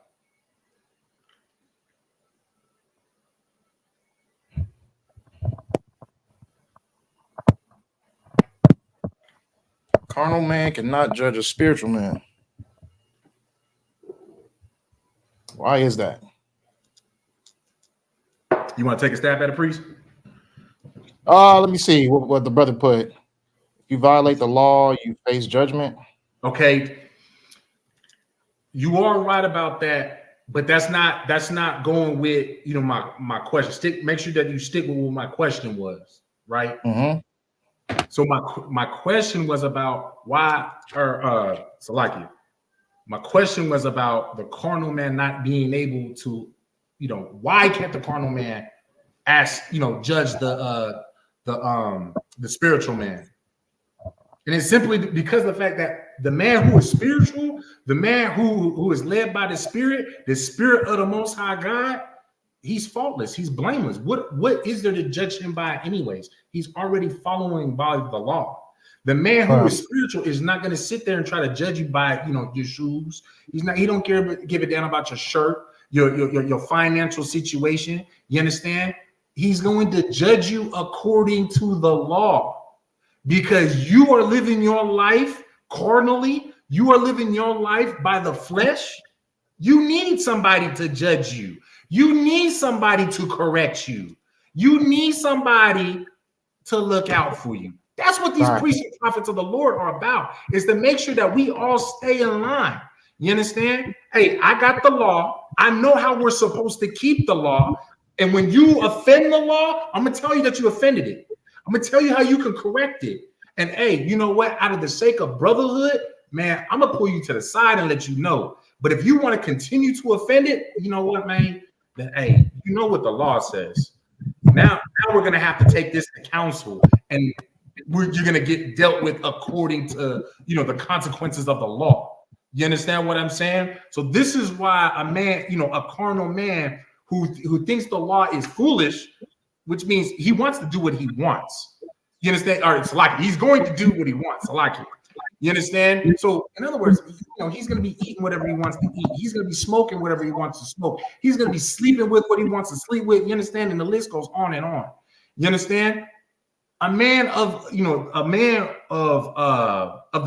Carnal man cannot judge a spiritual man. Why is that? You want to take a stab at it, priest? Let me see what the brother put. If you violate the law, you face judgment. Okay. You are right about that, but that's not going with my question. Make sure that you stick with what my question was, right? Mm-hmm. So my question was about why, Salakia. My question was about the carnal man not being able to, why can't the carnal man judge the spiritual man? And it's simply because of the fact that the man who is spiritual, the man who is led by the Spirit of the Most High God, he's faultless, he's blameless. What is there to judge him by anyways? He's already following by the law. The man who is spiritual is not going to sit there and try to judge you by, your shoes. He don't give a damn about your shirt, your financial situation. You understand? He's going to judge you according to the law, because you are living your life carnally. You are living your life by the flesh. You need somebody to judge you. You need somebody to correct you. You need somebody to look out for you. That's what these priests and prophets of the Lord are about, is to make sure that we all stay in line. You understand? Hey, I got the law. I know how we're supposed to keep the law. And when you offend the law, I'm going to tell you that you offended it. I'm going to tell you how you can correct it. And hey, you know what? Out of the sake of brotherhood, man, I'm going to pull you to the side and let you know. But if you want to continue to offend it, you know what, man? Then, hey, you know what the law says. Now we're going to have to take this to council, and you're going to get dealt with according to, the consequences of the law. You understand what I'm saying? So this is why a man, a carnal man who thinks the law is foolish, which means he wants to do what he wants. You understand? All right, it's like he's going to do what he wants. I like it. You understand? So in other words, he's going to be eating whatever he wants to eat. He's going to be smoking whatever he wants to smoke. He's going to be sleeping with what he wants to sleep with. You understand? And the list goes on and on. You understand? A man of the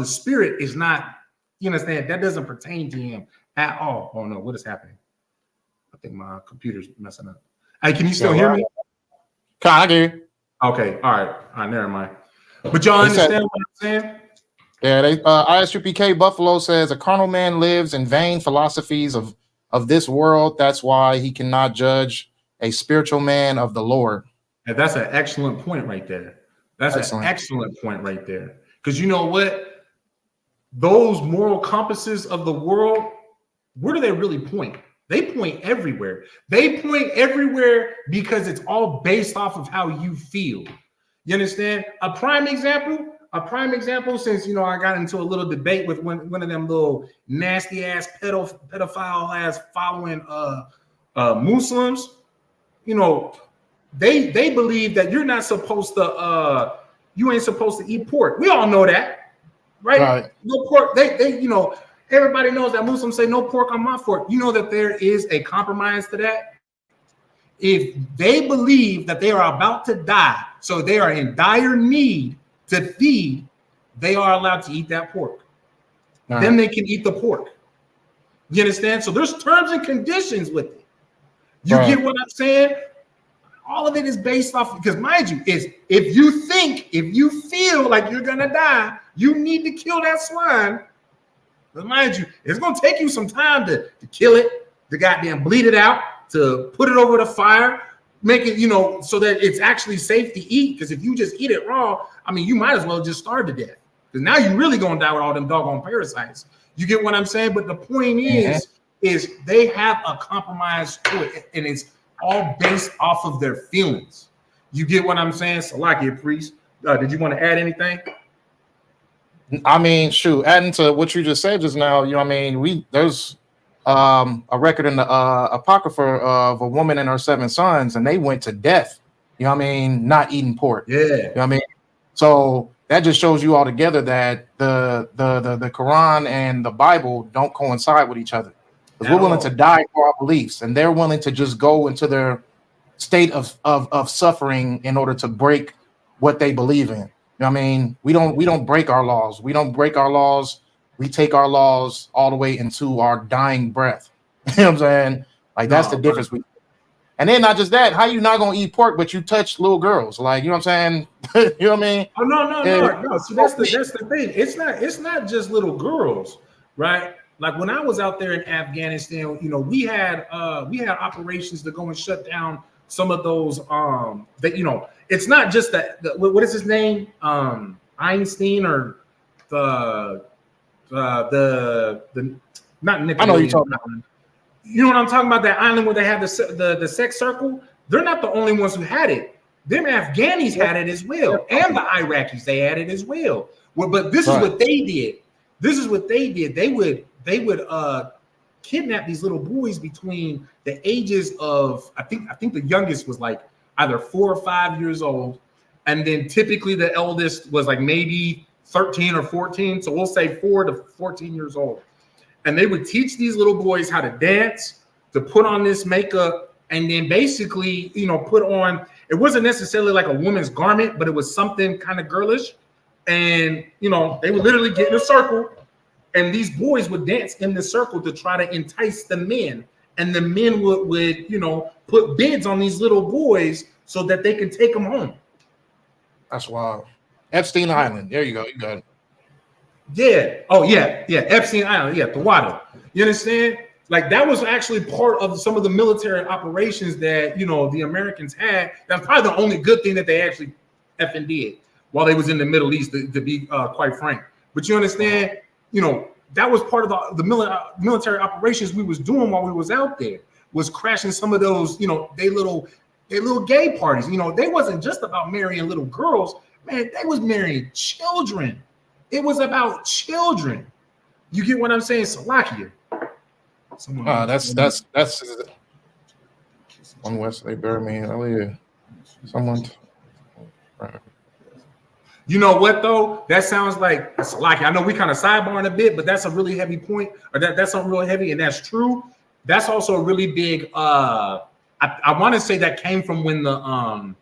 Spirit is not, you understand, that doesn't pertain to him at all. Oh no, what is happening? I think my computer's messing up. Hey, can you still hear me? I do. Okay, all right, never mind. But y'all understand what I'm saying? Yeah, ISUPK Buffalo says a carnal man lives in vain philosophies of this world. That's why he cannot judge a spiritual man of the Lord. And that's an excellent point right there. That's an Excellent. excellent point right there. Because you know what? Those moral compasses of the world, where do they really point? They point everywhere. They point everywhere because it's all based off of how you feel. You understand? A prime example, since I got into a little debate with one of them little nasty ass pedophile ass following Muslims. They believe that you're not supposed to you ain't supposed to eat pork. We all know that, right? No pork. They everybody knows that Muslims say no pork on my fork. You know that there is a compromise to that. If they believe that they are about to die, so they are in dire need to feed, they are allowed to eat that pork. Then they can eat the pork. You understand? So there's terms and conditions with it. You get what I'm saying? All of it is based off, because mind you, is if you feel like you're gonna die, you need to kill that swine. But mind you, it's gonna take you some time to kill it, to goddamn bleed it out, to put it over the fire, make it, so that it's actually safe to eat. Because if you just eat it raw, I mean, you might as well just starve to death. Because now you're really gonna die with all them doggone parasites. You get what I'm saying? But the point is they have a compromise to it, and it's all based off of their feelings. You get what I'm saying? Salakia, priest. Did you want to add anything? I mean, shoot, adding to what you just said just now, there's a record in the Apocrypha of a woman and her 7 sons, and they went to death, not eating pork. Yeah. So that just shows you altogether that the Quran and the Bible don't coincide with each other. Because we're willing to die for our beliefs, and they're willing to just go into their state of suffering in order to break what they believe in. We don't break our laws. We don't break our laws. We take our laws all the way into our dying breath. You know what I'm saying? Like, that's the difference. And then not just that, how you not gonna eat pork, but you touch little girls? Like, you know what I'm saying? You know what I mean? Oh, no. See, that's the thing. It's not just little girls, right? Like when I was out there in Afghanistan, we had operations to go and shut down some of those it's not just that what is his name? Einstein or the not Nickelodeon. I know you're talking about. You know what I'm talking about? That island where they had the sex circle. They're not the only ones who had it. Them Afghanis had it as well, and the Iraqis, they had it as well. But this is what they did. They would kidnap these little boys between the ages of I think the youngest was like either 4 or 5 years old, and then typically the eldest was like maybe 13 or 14. So we'll say 4 to 14 years old. And they would teach these little boys how to dance, to put on this makeup, and then basically, put on, it wasn't necessarily like a woman's garment, but it was something kind of girlish. And, they would literally get in a circle, and these boys would dance in the circle to try to entice the men. And the men would put bids on these little boys so that they could take them home. That's wild. Epstein Island. There you go. You got it. Yeah. Oh, yeah. Yeah. Epstein Island. Yeah. The water. You understand? Like that was actually part of some of the military operations that, the Americans had. That's probably the only good thing that they actually effing did while they was in the Middle East, to be quite frank. But you understand, that was part of the military operations we was doing while we was out there, was crashing some of those, they little gay parties. They wasn't just about marrying little girls, man. They was marrying children. It was about children. You get what I'm saying? Salakia. That's on West. They bury me earlier. Someone. You know what though? That sounds like Salakia. I know we kind of sidebarring a bit, but that's a really heavy point, or that's something really heavy, and that's true. That's also a really big. I want to say that came from when the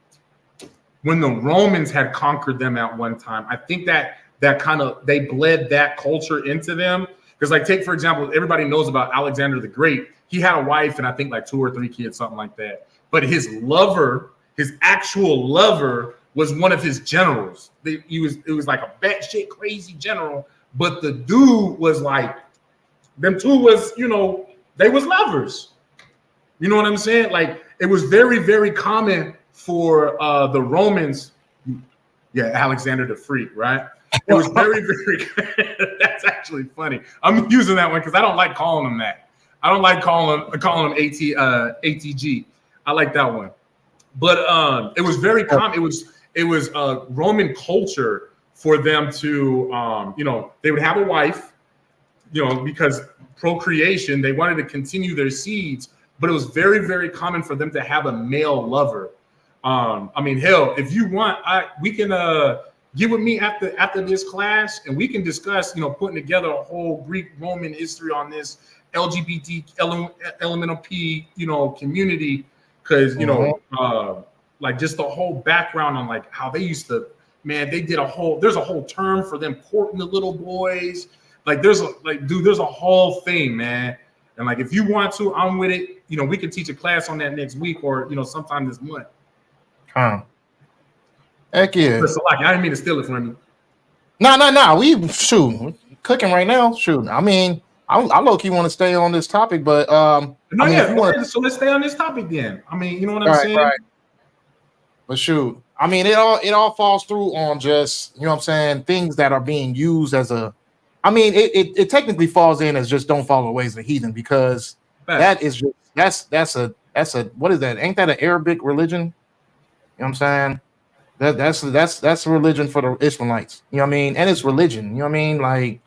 Romans had conquered them at one time. I think that kind of they bled that culture into them. Because like take for example, everybody knows about Alexander the Great. He had a wife and I think like 2 or 3 kids, something like that. But his actual lover was one of his generals. It was like a batshit crazy general, but the dude was like, them two was, you know, they was lovers. You know what I'm saying? Like, it was very, very common for the Romans. Yeah, Alexander the Freak, right? It was very, very. That's actually funny. I'm using that one because I don't like calling him that. I don't like calling him ATG. I like that one. But it was very common. It was Roman culture for them to, you know, they would have a wife, you know, because procreation, they wanted to continue their seeds, but it was very, very common for them to have a male lover. I mean, hell, if you want, we can get with me after this class, and we can discuss, you know, putting together a whole Greek Roman history on this LGBT elemental P, you know, community, because you know, like just the whole background on like how they used to, man, they did there's a whole term for them courting the little boys. Like there's a whole thing, man. And like if you want to, I'm with it. You know, we can teach a class on that next week or, you know, sometime this month. Heck yeah. I didn't mean to steal it from you. No. We cooking right now. Shoot. I mean, I low key want to stay on this topic, but so let's stay on this topic then. I mean, you know what I'm saying? Right. But shoot, I mean, it all falls through on just, you know what I'm saying, things that are being used as a, I mean, it technically falls in as just don't follow the ways of the heathen, because that is just that's a what is that? Ain't that an Arabic religion? You know what I'm saying? That's a religion for the Israelites. You know what I mean? And it's religion. You know what I mean? Like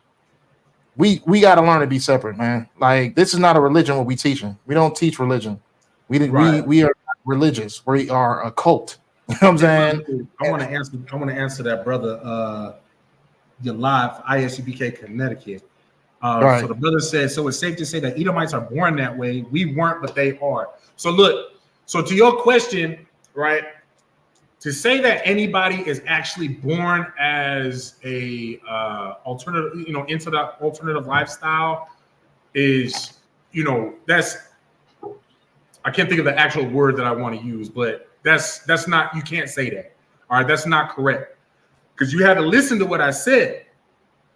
we got to learn to be separate, man. Like this is not a religion what we teaching. We don't teach religion. We are not religious. We are a cult. You know what I'm saying? I want to answer that, brother. Your live Isupk Connecticut. So the brother said, so it's safe to say that Edomites are born that way. We weren't, but they are. So look, so to your question, right? To say that anybody is actually born as a alternative, you know, into that alternative lifestyle is, you know, that's, I can't think of the actual word that I want to use, but that's not, you can't say that. All right, that's not correct. Because you had to listen to what I said,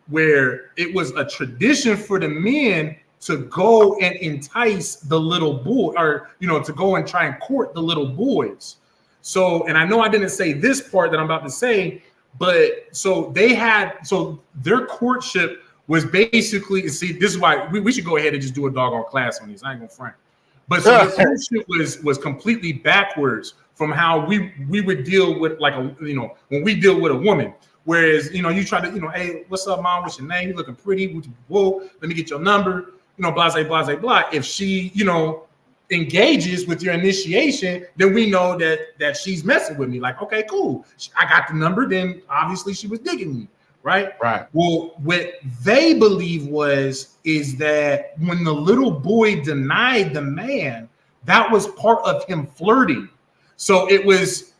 where it was a tradition for the men to go and entice the little boy, or, you know, to go and try and court the little boys. So, and I know I didn't say this part that I'm about to say, but so their courtship was basically, see, this is why we should go ahead and just do a doggone class on these. I ain't gonna front. But so the courtship was completely backwards from how we would deal with, like, you know, when we deal with a woman. Whereas, you know, you try to, you know, hey, what's up, mom? What's your name? You looking pretty? Whoa, let me get your number. You know, blah, blah, blah, blah. If she, you know, engages with your initiation, then we know that she's messing with me. Like, okay, cool. I got the number. Then obviously she was digging me, right? Right. Well, what they believe is that when the little boy denied the man, that was part of him flirting. So it was,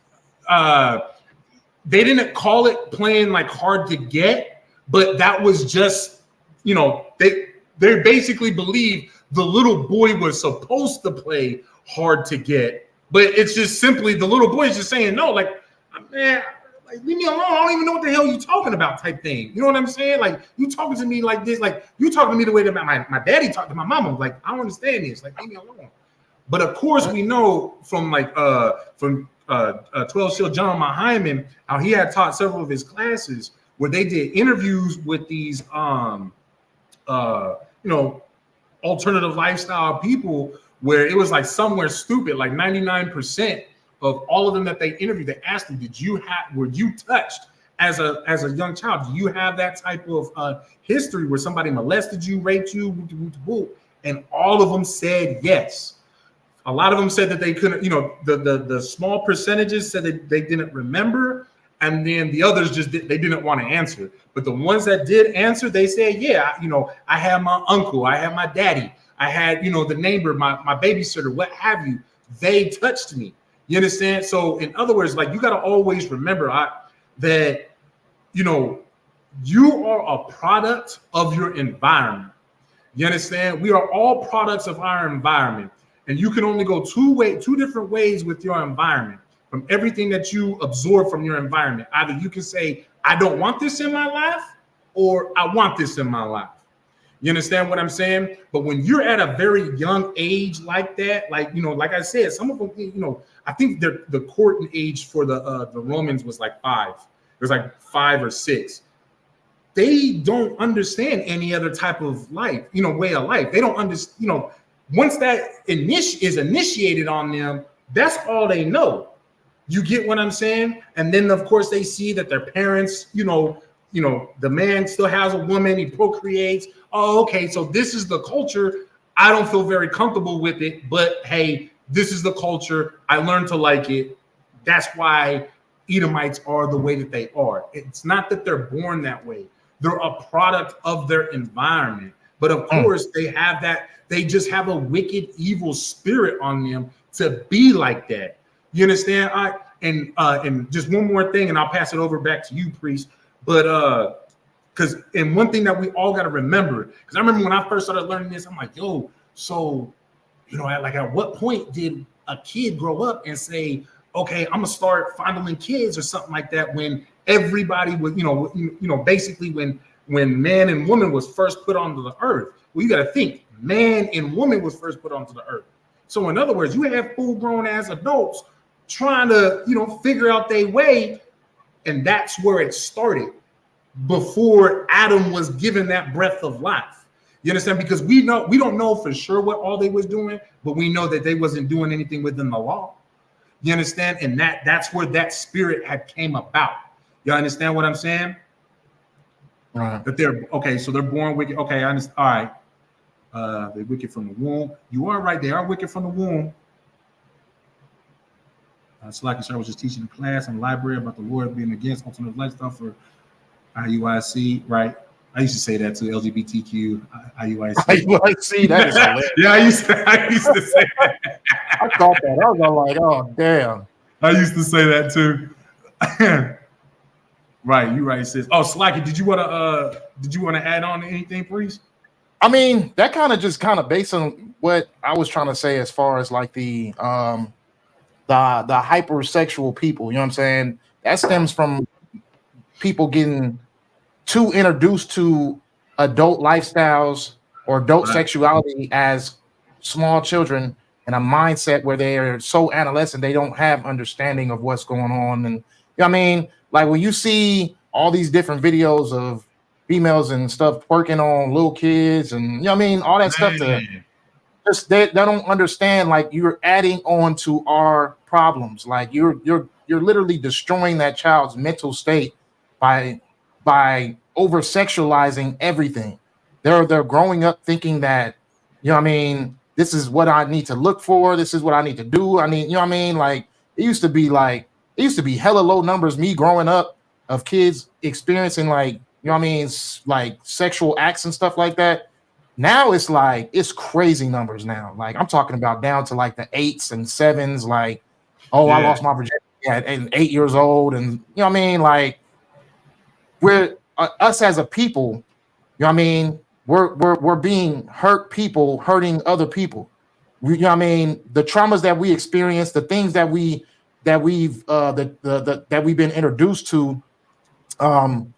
they didn't call it playing like hard to get, but that was just, you know, they basically believe the little boy was supposed to play hard to get, but it's just simply the little boy is just saying no, like, man, like, leave me alone. I don't even know what the hell you talking about, type thing. You know what I'm saying? Like, you talking to me like this, like you talking to me the way that my daddy talked to my mama. Like, I don't understand this. Like, leave me alone. But of course, we know from 12 Shield John Hyman how he had taught several of his classes where they did interviews with these you know, alternative lifestyle people, where it was like somewhere stupid, like 99% of all of them that they interviewed, they asked them, were you touched as a young child? Do you have that type of history where somebody molested you, raped you? And all of them said yes. A lot of them said that they couldn't, you know, the small percentages said that they didn't remember. And then the others they didn't want to answer. But the ones that did answer, they said, yeah, you know, I had my uncle, I had my daddy, I had, you know, the neighbor, my babysitter, what have you. They touched me. You understand? So in other words, like, you got to always remember that, you know, you are a product of your environment. You understand? We are all products of our environment. And you can only go two different ways with your environment. from everything that you absorb from your environment. Either you can say, I don't want this in my life, or I want this in my life. You understand what I'm saying? But when you're at a very young age like that, like, you know, like I said, some of them, you know, I think the courting age for the Romans was like 5. It was like 5 or 6. They don't understand any other type of life, you know, way of life. They don't understand, you know, once that is initiated on them, that's all they know. You get what I'm saying? And then, of course, they see that their parents, you know, the man still has a woman, he procreates. Oh, okay, so this is the culture. I don't feel very comfortable with it, but hey, this is the culture. I learned to like it. That's why Edomites are the way that they are. It's not that they're born that way. They're a product of their environment. But of course, they have that. They just have a wicked, evil spirit on them to be like that. You understand? And just one more thing, and I'll pass it over back to you, Priest. But and one thing that we all got to remember, because I remember when I first started learning this, I'm like, yo, so, you know, at what point did a kid grow up and say, okay, I'm gonna start fondling kids or something like that, when everybody was, you know, basically when man and woman was first put onto the earth. Well, you got to think, man and woman was first put onto the earth. So in other words, you have full-grown ass adults trying to, you know, figure out their way, and that's where it started before Adam was given that breath of life. You understand? Because we don't know for sure what all they was doing, but we know that they wasn't doing anything within the law. You understand? And that's where that spirit had came about. You understand what I'm saying? Right. That they're okay, so they're born wicked. Okay, I understand. All right. They're wicked from the womb. You are right, they are wicked from the womb. Slack and Sir was just teaching a class in the library about the Lord being against alternative lifestyle for IUIC, right? I used to say that to LGBTQ IUIC. IUIC, that is hilarious. Yeah, I used to say that. I thought that. I was like, oh damn. I used to say that too. Right, you right, sis. Oh, Slacky, did you want to add on to anything, please? I mean, that kind of based on what I was trying to say as far as like the hypersexual people, you know what I'm saying? That stems from people getting too introduced to adult lifestyles or adult sexuality as small children, and a mindset where they're so adolescent they don't have understanding of what's going on. And you know what I mean? Like when you see all these different videos of females and stuff twerking on little kids, and you know what I mean, all that stuff, to just they don't understand, like you're adding on to our problems. Like you're literally destroying that child's mental state by over sexualizing everything. They're growing up thinking that, you know what I mean, this is what I need to look for, this is what I need to do. I mean, you know what I mean? Like it used to be hella low numbers, me growing up, of kids experiencing, like, you know what I mean, like sexual acts and stuff like that. Now it's like, it's crazy numbers now. Like I'm talking about down to like the 8s and 7s, like, oh, I lost my virginity at 8 years old. And you know what I mean? Like we're us as a people, you know what I mean? We're being hurt people, hurting other people. You know what I mean? The traumas that we experience, the things that we've been introduced to from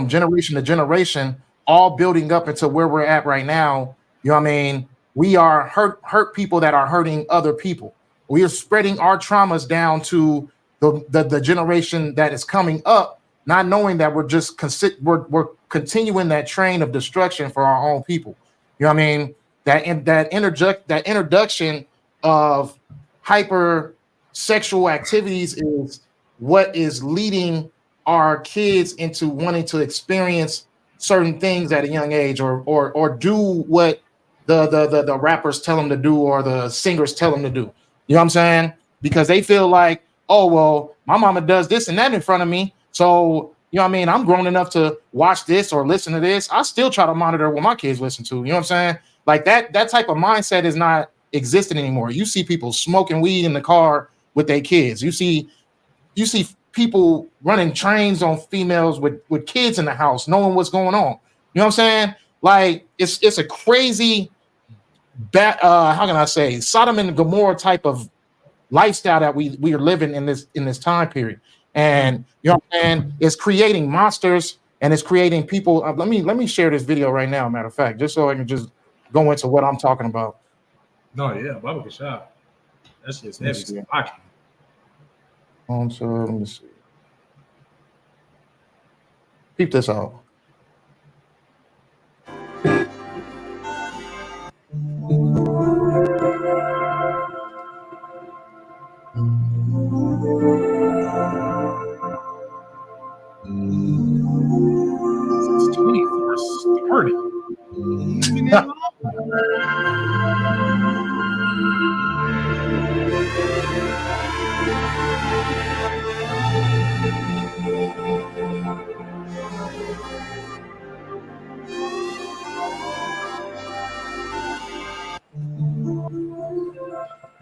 generation to generation, all building up into where we're at right now. You know what I mean? We are hurt people that are hurting other people. We are spreading our traumas down to the generation that is coming up, not knowing that we're continuing that train of destruction for our own people. You know what I mean? That introduction of hyper sexual activities is what is leading our kids into wanting to experience certain things at a young age, or do what the rappers tell them to do, or the singers tell them to do. You know what I'm saying? Because they feel like, oh, well, my mama does this and that in front of me, so you know what I mean, I'm grown enough to watch this or listen to this. I still try to monitor what my kids listen to. You know what I'm saying? Like that type of mindset is not existing anymore. You see people smoking weed in the car with their kids. You see people running trains on females with kids in the house, knowing what's going on. You know what I'm saying? Like it's a crazy how can I say, Sodom and Gomorrah type of lifestyle that we are living in this time period. And you know what I'm saying? It's creating monsters and it's creating people. Let me share this video right now, matter of fact, just so I can just go into what I'm talking about. No, yeah, Baba can shot. That shit's heavy. So let me see. Keep this out. It's 24 started.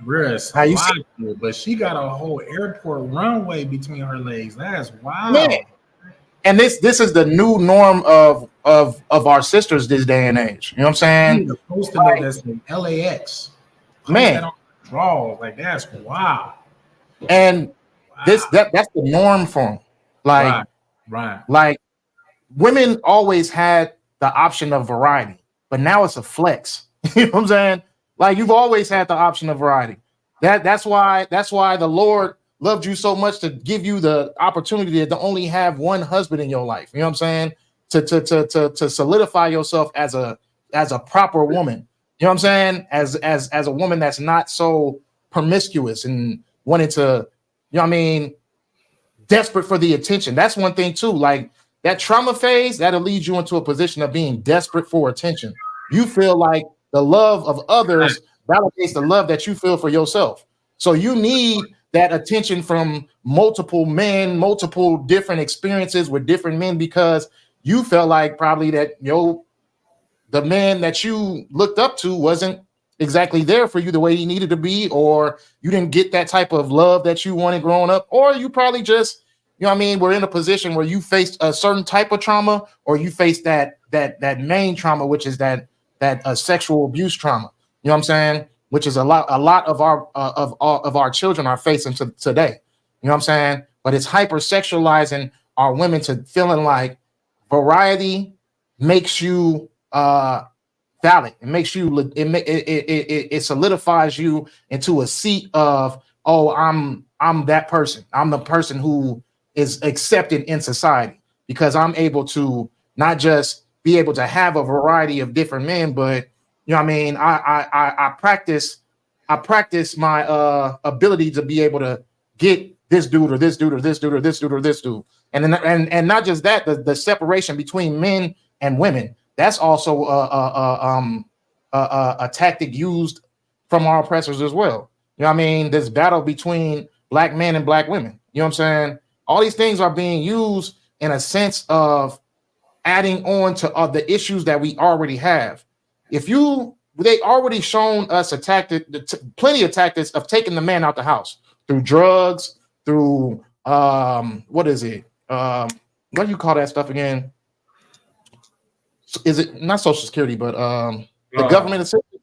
Bruh, but she got a whole airport runway between her legs. That's wild. Man. And this is the new norm of our sisters this day and age. You know what I'm saying? You're supposed to know that's in LAX. Man, that draw, like that's wild. And that's the norm for them. Like, like women always had the option of variety, but now it's a flex. You know what I'm saying? Like you've always had the option of variety. That's why the Lord loved you so much to give you the opportunity to only have one husband in your life. You know what I'm saying? To solidify yourself as a proper woman. You know what I'm saying? As a woman that's not so promiscuous and wanting to, you know what I mean, desperate for the attention. That's one thing too. Like that trauma phase, that'll lead you into a position of being desperate for attention. You feel like the love of others validates the love that you feel for yourself. So you need that attention from multiple men, multiple different experiences with different men, because you felt like probably that the man that you looked up to wasn't exactly there for you the way he needed to be, or you didn't get that type of love that you wanted growing up, or you probably just, you know what I mean, we're in a position where you faced a certain type of trauma, or you faced that main trauma, which is that sexual abuse trauma. You know what I'm saying? Which is a lot of our children are facing today. You know what I'm saying? But it's hypersexualizing our women to feeling like variety makes you valid. It makes you it solidifies you into a seat of, oh, I'm that person. I'm the person who is accepted in society because I'm able to not just be able to have a variety of different men, but you know what I mean, I practice my ability to be able to get this dude or this dude or this dude or this dude or this dude. And then and not just that, the separation between men and women, that's also a tactic used from our oppressors as well. You know what I mean? This battle between black men and black women. You know what I'm saying? All these things are being used in a sense of adding on to the issues that we already have. They already shown us plenty of tactics of taking the man out the house through drugs, through what is it? What do you call that stuff again? Is it not Social Security, but the government assistance?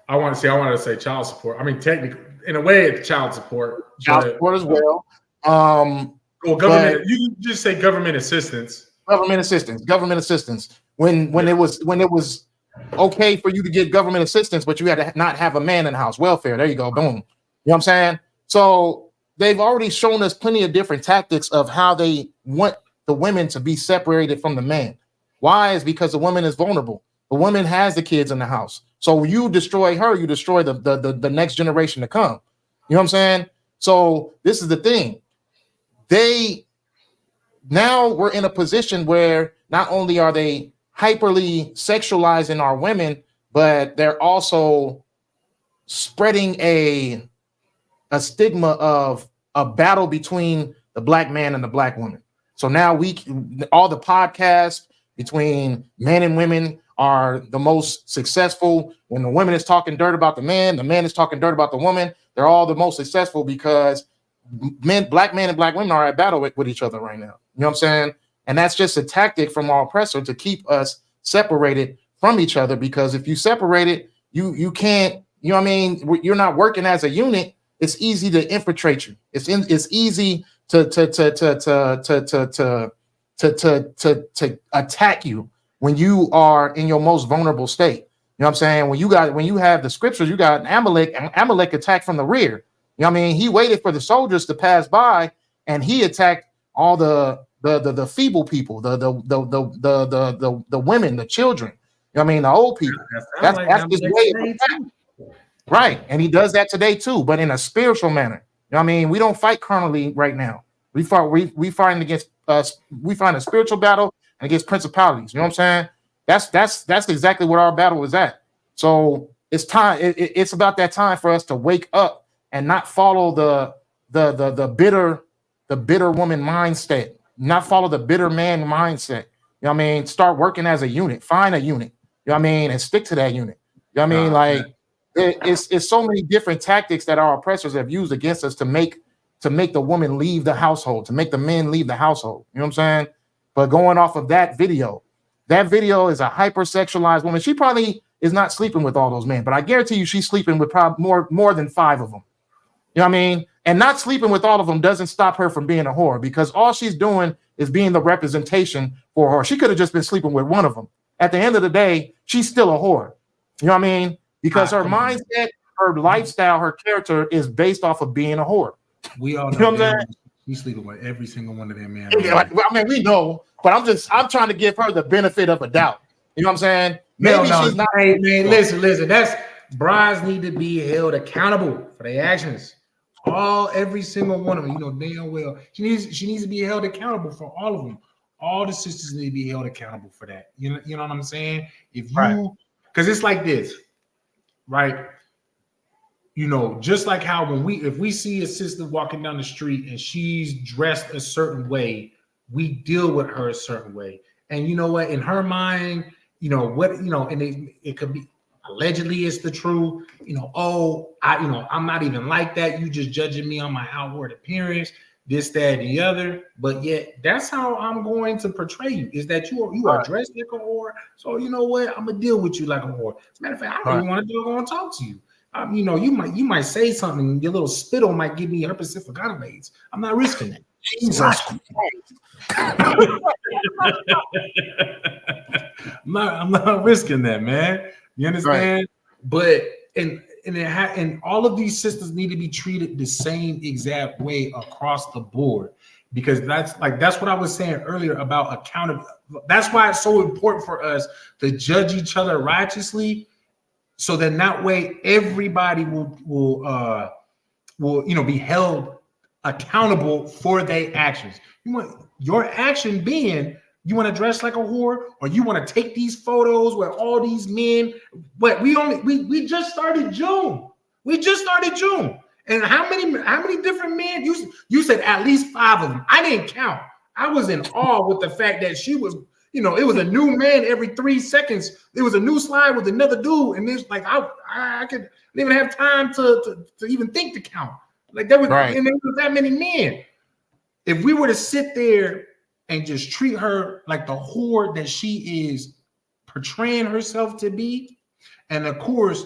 I wanted to say child support. I mean, technically, in a way, it's child support. Child support as well. Government. You just say government assistance. Government assistance. When it was okay for you to get government assistance, but you had to not have a man in the house. Welfare. There you go. Boom. You know what I'm saying? So they've already shown us plenty of different tactics of how they want the women to be separated from the man. Why? Is because the woman is vulnerable. The woman has the kids in the house. So you destroy her, you destroy the next generation to come. You know what I'm saying? So this is the thing. Now we're in a position where not only are they hyperly sexualizing our women, but they're also spreading a stigma of a battle between the black man and the black woman. So now all the podcasts between men and women are the most successful. When the woman is talking dirt about the man is talking dirt about the woman. They're all the most successful because black men and black women are at battle with each other right now. You know what I'm saying? And that's just a tactic from our oppressor to keep us separated from each other, because if you separate it, you can't you know what I mean, you're not working as a unit, it's easy to infiltrate you. It's easy to attack you when you are in your most vulnerable state. You know what I'm saying? When you have the scriptures, you got Amalek attacked from the rear. You know what I mean? He waited for the soldiers to pass by, and he attacked all the feeble people, the women, the children. You know what I mean? The old people. That's his way of attack. Right. And he does that today too, but in a spiritual manner. You know what I mean? We don't fight carnally right now. We fighting against we fight a spiritual battle against principalities. You know what I'm saying? That's exactly what our battle is at. So it's time. It's about that time for us to wake up and not follow the bitter woman mindset, not follow the bitter man mindset. You know what I mean? Start working as a unit, find a unit, you know what I mean, and stick to that unit. You know what I mean? Like it's so many different tactics that our oppressors have used against us to make the woman leave the household, to make the men leave the household. You know what I'm saying? But going off of that video is a hypersexualized woman. She probably is not sleeping with all those men, but I guarantee you she's sleeping with probably more than 5 of them. You know what I mean? And not sleeping with all of them doesn't stop her from being a whore, because all she's doing is being the representation for her. She could have just been sleeping with one of them. At the end of the day, she's still a whore. You know what I mean? Because her mindset, her lifestyle, her character is based off of being a whore. We all know, you know what I'm saying? She's sleeping with every single one of them, man. I mean, we know, but I'm trying to give her the benefit of a doubt. You know what I'm saying? Maybe she's not. Hey, man, listen. That's brides need to be held accountable for their actions. Every single one of them. You know damn well she needs to be held accountable for all of them. All the sisters need to be held accountable for that. You know what I'm saying? If you, because it's like this, right? You know, just like how if we see a sister walking down the street and she's dressed a certain way, we deal with her a certain way. And you know what? In her mind, you know what? You know, and it could be allegedly it's the truth. You know, I'm not even like that. You just judging me on my outward appearance, this, that, and the other. But yet, that's how I'm going to portray you. Is that you are dressed like a whore? So you know what? I'm gonna deal with you like a whore. As a matter of fact, I don't even want to want to talk to you. You know, you might say something, your little spittle might give me herpes simplex AIDS. I'm not risking that. Jesus Christ. I'm not risking that, man. You understand? Right. But and all of these sisters need to be treated the same exact way across the board, because that's what I was saying earlier about accountability. That's why it's so important for us to judge each other righteously. So then that way everybody will be held accountable for their actions. You want your action being you want to dress like a whore, or you want to take these photos where all these men. But we just started June. We just started June, and how many different men? You said at least 5 of them. I didn't count. I was in awe with the fact that she was. You know, it was a new man every 3 seconds. There was a new slide with another dude, and it's like I didn't even have time to even think to count. Like there was, and there was that many men. If we were to sit there and just treat her like the whore that she is portraying herself to be, and of course,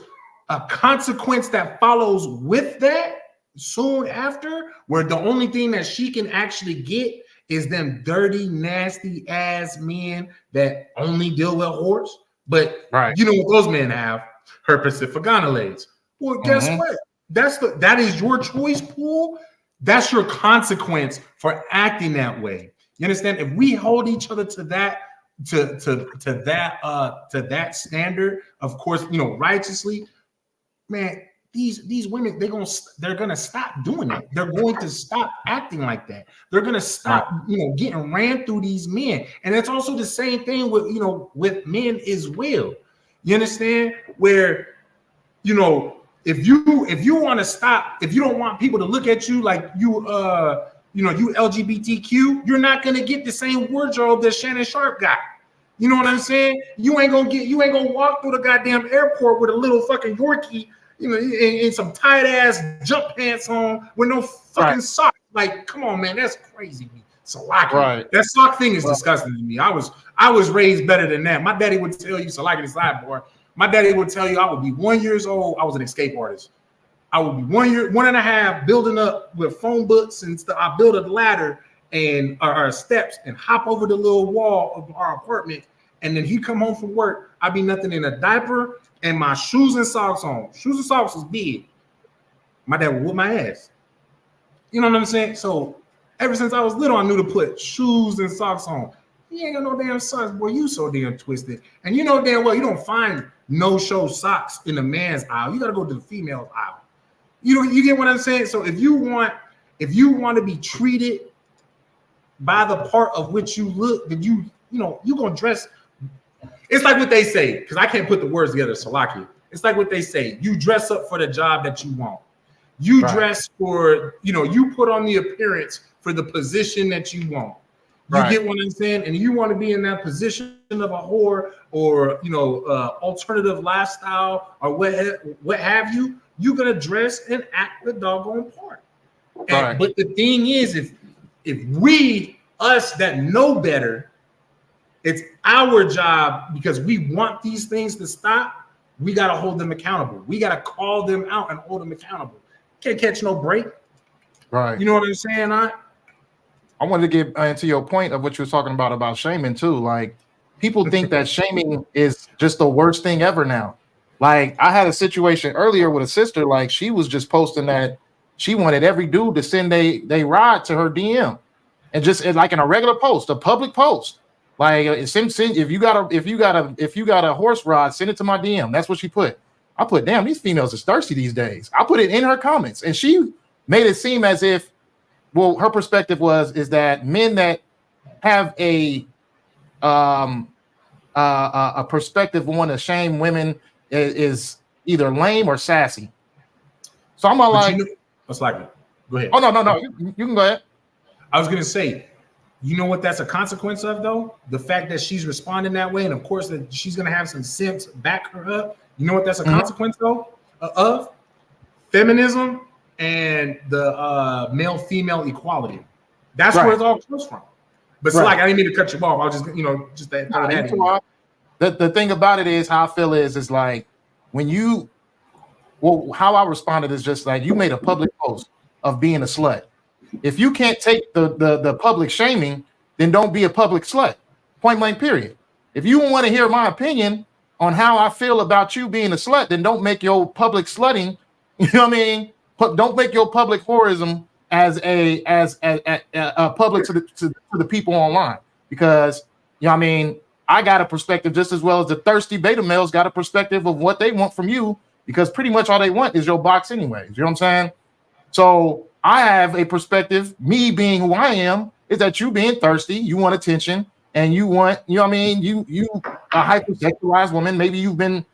a consequence that follows with that soon after, where the only thing that she can actually get is them dirty, nasty ass men that only deal with whores. But you know what those men have? Herpes simplex. Well, guess what? That is your choice pool. That's your consequence for acting that way. You understand? If we hold each other to that, to that standard, of course, you know, righteously, man. These women, they're gonna stop doing it. They're going to stop acting like that. They're gonna stop, getting ran through these men. And it's also the same thing with men as well. You understand? Where, if you want to stop, if you don't want people to look at you like you LGBTQ, you're not gonna get the same wardrobe that Shannon Sharp got. You know what I'm saying? You ain't gonna walk through the goddamn airport with a little fucking Yorkie, in some tight ass jump pants on with no fucking socks. Like, come on, man, that's crazy. Salaki. That sock thing is disgusting to me. I was raised better than that. My daddy would tell you Salaki the sideboard. My daddy would tell you I would be 1 year old. I was an escape artist. I would be 1 year, 1.5, building up with phone books and stuff. I build a ladder and our steps and hop over the little wall of our apartment. And then he'd come home from work. I'd be nothing in a diaper and my shoes and socks on. Shoes and socks was big. My dad would whoop my ass. You know what I'm saying? So ever since I was little, I knew to put shoes and socks on. You ain't got no damn socks, boy. You so damn twisted. And you know damn well you don't find no-show socks in the man's aisle. You got to go to the female's aisle. You get what I'm saying? So if you want to be treated by the part of which you look, then you're gonna dress. It's like what they say, because I can't put the words together, Salaki. It's like what they say. You dress up for the job that you want. You dress for, you put on the appearance for the position that you want. You get what I'm saying? And you want to be in that position of a whore or alternative lifestyle or what have you. You're gonna dress and act the doggone part. But the thing is, if we, us that know better, it's our job because we want these things to stop. We gotta hold them accountable. We gotta call them out and hold them accountable. Can't catch no break. Right. You know what I'm saying? I wanted to get into your point of what you were talking about shaming too. Like, people think that shaming is just the worst thing ever now. Like, I had a situation earlier with a sister, like she was just posting that she wanted every dude to send they ride to her DM, and just like in a regular post, a public post. Like, if you got a horse ride, send it to my DM. That's what she put. I put, damn, these females is thirsty these days. I put it in her comments, and she made it seem as if, well, her perspective is that men that have a perspective want to shame women is either lame or sassy. So I'm like, what's like it? Go ahead. Oh no, you can go ahead. I was gonna say, you know what that's a consequence of though? The fact that she's responding that way, and of course that she's gonna have some simps back her up. You know what that's a consequence though? Of feminism and the male-female equality. That's where it all comes from. But so like, I didn't mean to cut you off. I was just that. The thing about it is, how I feel is like when how I responded is just like, you made a public post of being a slut. If you can't take the public shaming, then don't be a public slut. Point blank, period. If you want to hear my opinion on how I feel about you being a slut, then don't make your public slutting, you know what I mean? Don't make your public whorism as a public to the people online, because you know what I mean, I got a perspective just as well as the thirsty beta males got a perspective of what they want from you, because pretty much all they want is your box anyways. You know what I'm saying? So I have a perspective, me being who I am, is that you being thirsty, you want attention, and you want, you know what I mean, you a hypersexualized woman, maybe you've been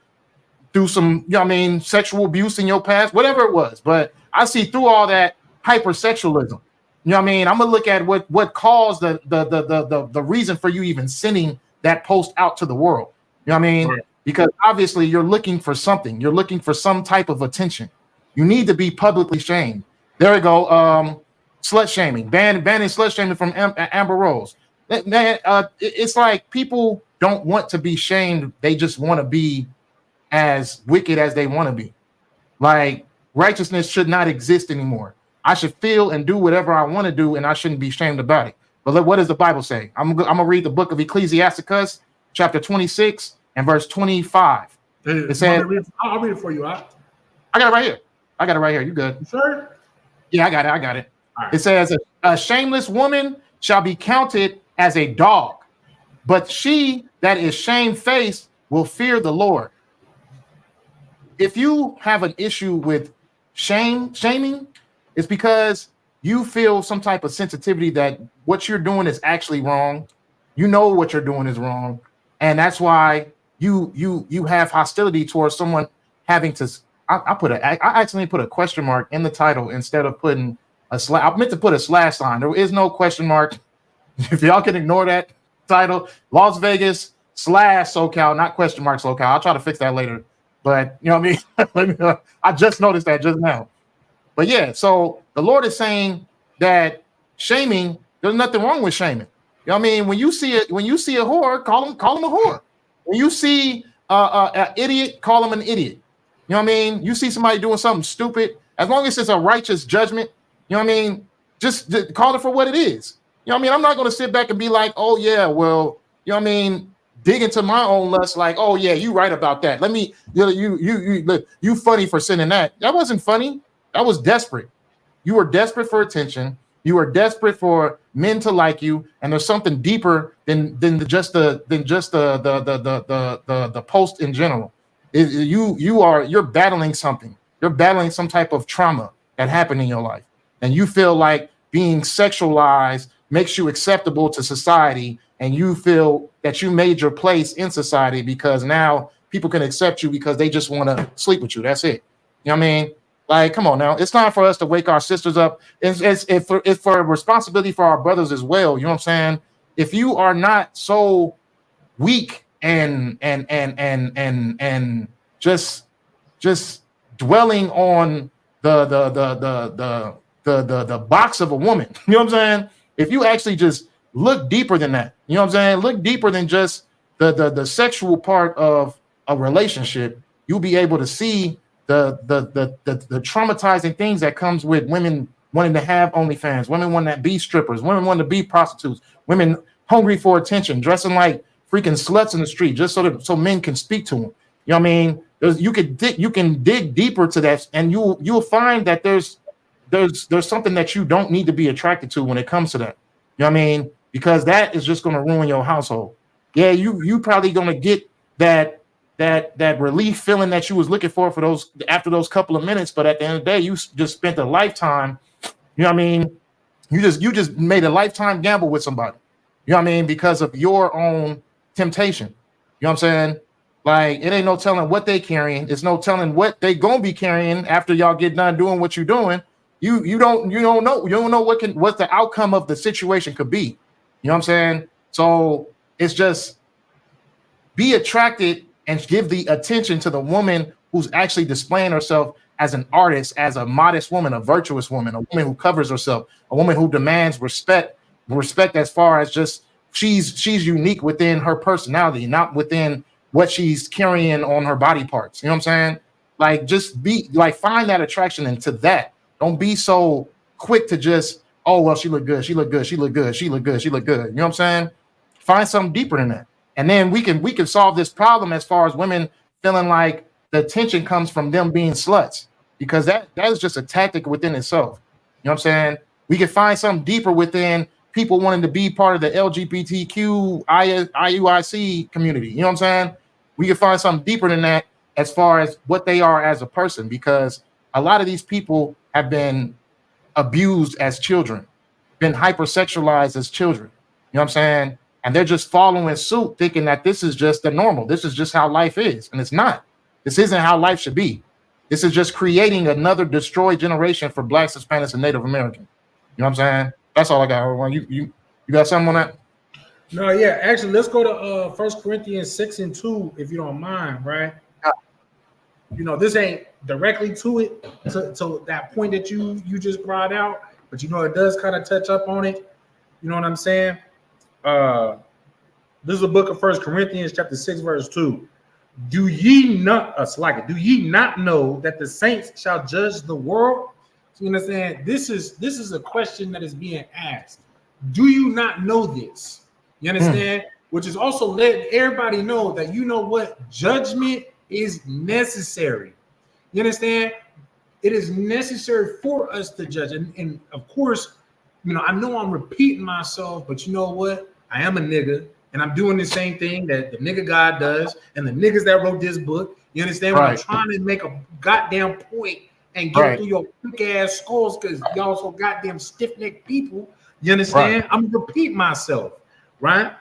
through some, you know what I mean, sexual abuse in your past, whatever it was. But I see through all that hypersexualism. You know what I mean? I'm gonna look at what caused the reason for you even sending that post out to the world. You know what I mean? Right. Because obviously you're looking for something. You're looking for some type of attention. You need to be publicly shamed. There we go. Slut shaming, banning slut shaming from Amber Rose. Man, it's like people don't want to be shamed. They just want to be as wicked as they want to be. Like, righteousness should not exist anymore. I should feel and do whatever I want to do, and I shouldn't be shamed about it. But what does the Bible say? I'm gonna read the book of Ecclesiasticus, chapter 26 and verse 25. It says, I'll read it for you. I got it right here. You good? You sure? Yeah, I got it. Right. It says, a shameless woman shall be counted as a dog, but she that is shamefaced will fear the Lord. If you have an issue with shaming, it's because you feel some type of sensitivity that what you're doing is actually wrong. You know what you're doing is wrong, and that's why you have hostility towards someone having to. I accidentally put a question mark in the title instead of putting a slash. I meant to put a slash sign. There is no question mark. If y'all can ignore that title, Las Vegas / SoCal, not question mark SoCal. I'll try to fix that later. But you know what I mean? I just noticed that just now. But yeah, so the Lord is saying that shaming, there's nothing wrong with shaming. You know what I mean? When you see a whore, call him a whore. When you see idiot, call them an idiot. You know what I mean? You see somebody doing something stupid, as long as it's a righteous judgment, you know what I mean? Just call it for what it is. You know what I mean? I'm not going to sit back and be like, oh yeah, well, you know what I mean? Dig into my own lust, like, oh yeah, you right about that. Let me, you funny for sending that. That wasn't funny. That was desperate. You were desperate for attention. You were desperate for men to like you, and there's something deeper than just the post in general. You're battling something. You're battling some type of trauma that happened in your life, and you feel like being sexualized makes you acceptable to society, and you feel that you made your place in society because now people can accept you because they just want to sleep with you. That's it. You know what I mean? Like, come on now. It's time for us to wake our sisters up. It's for a responsibility for our brothers as well. You know what I'm saying? If you are not so weak and just dwelling on the box of a woman, you know what I'm saying? If you actually just look deeper than that, you know what I'm saying? Look deeper than just the sexual part of a relationship, you'll be able to see the traumatizing things that comes with women wanting to have OnlyFans, women wanting to be strippers, women wanting to be prostitutes, women hungry for attention, dressing like freaking sluts in the street just so men can speak to them. You know what I mean? You can dig deeper to that, and you'll find that there's something that you don't need to be attracted to when it comes to that. You know what I mean? Because that is just going to ruin your household. Yeah, you probably going to get that relief feeling that you was looking for those after those couple of minutes, but at the end of the day, you just spent a lifetime. You know what I mean? You just made a lifetime gamble with somebody. You know what I mean? Because of your own temptation. You know what I'm saying? Like, it ain't no telling what they carrying. It's no telling what they gonna be carrying after y'all get done doing what you're doing. You don't know what the outcome of the situation could be. You know what I'm saying? So it's just be attracted and give the attention to the woman who's actually displaying herself as an artist, as a modest woman, a virtuous woman, a woman who covers herself, a woman who demands respect as far as just she's unique within her personality, not within what she's carrying on her body parts. You know what I'm saying? Like, just be like, find that attraction into that. Don't be so quick to just, oh, well, she look good. She look good. She look good. She look good. She look good. You know what I'm saying? Find something deeper than that. And then we can solve this problem as far as women feeling like the attention comes from them being sluts, because that is just a tactic within itself. You know what I'm saying? We can find something deeper within people wanting to be part of the LGBTQ IUIC community. You know what I'm saying? We can find something deeper than that as far as what they are as a person, because a lot of these people have been abused as children, been hypersexualized as children. You know what I'm saying? And they're just following suit, thinking that this is just the normal. This is just how life is. And it's not. This isn't how life should be. This is just creating another destroyed generation for Blacks, Hispanics, and Native Americans. You know what I'm saying? That's all I got. You got something on that? No, yeah. Actually, let's go to 1 Corinthians 6:2, if you don't mind, right? You know, this ain't directly to it, to that point that you just brought out, but you know, it does kind of touch up on it. You know what I'm saying? This is the book of 1 Corinthians chapter 6, verse 2. Do ye not know that the saints shall judge the world? So you understand? This is a question that is being asked. Do you not know this? You understand? Which is also letting everybody know that, you know what, judgment is necessary. You understand? It is necessary for us to judge. And of course, you know I'm repeating myself, but you know what? I am a nigga, and I'm doing the same thing that the nigga God does, and the niggas that wrote this book. You understand? When I'm trying to make a goddamn point and get through your thick ass skulls, because y'all so goddamn stiff-necked people. You understand? I'm repeating myself, right?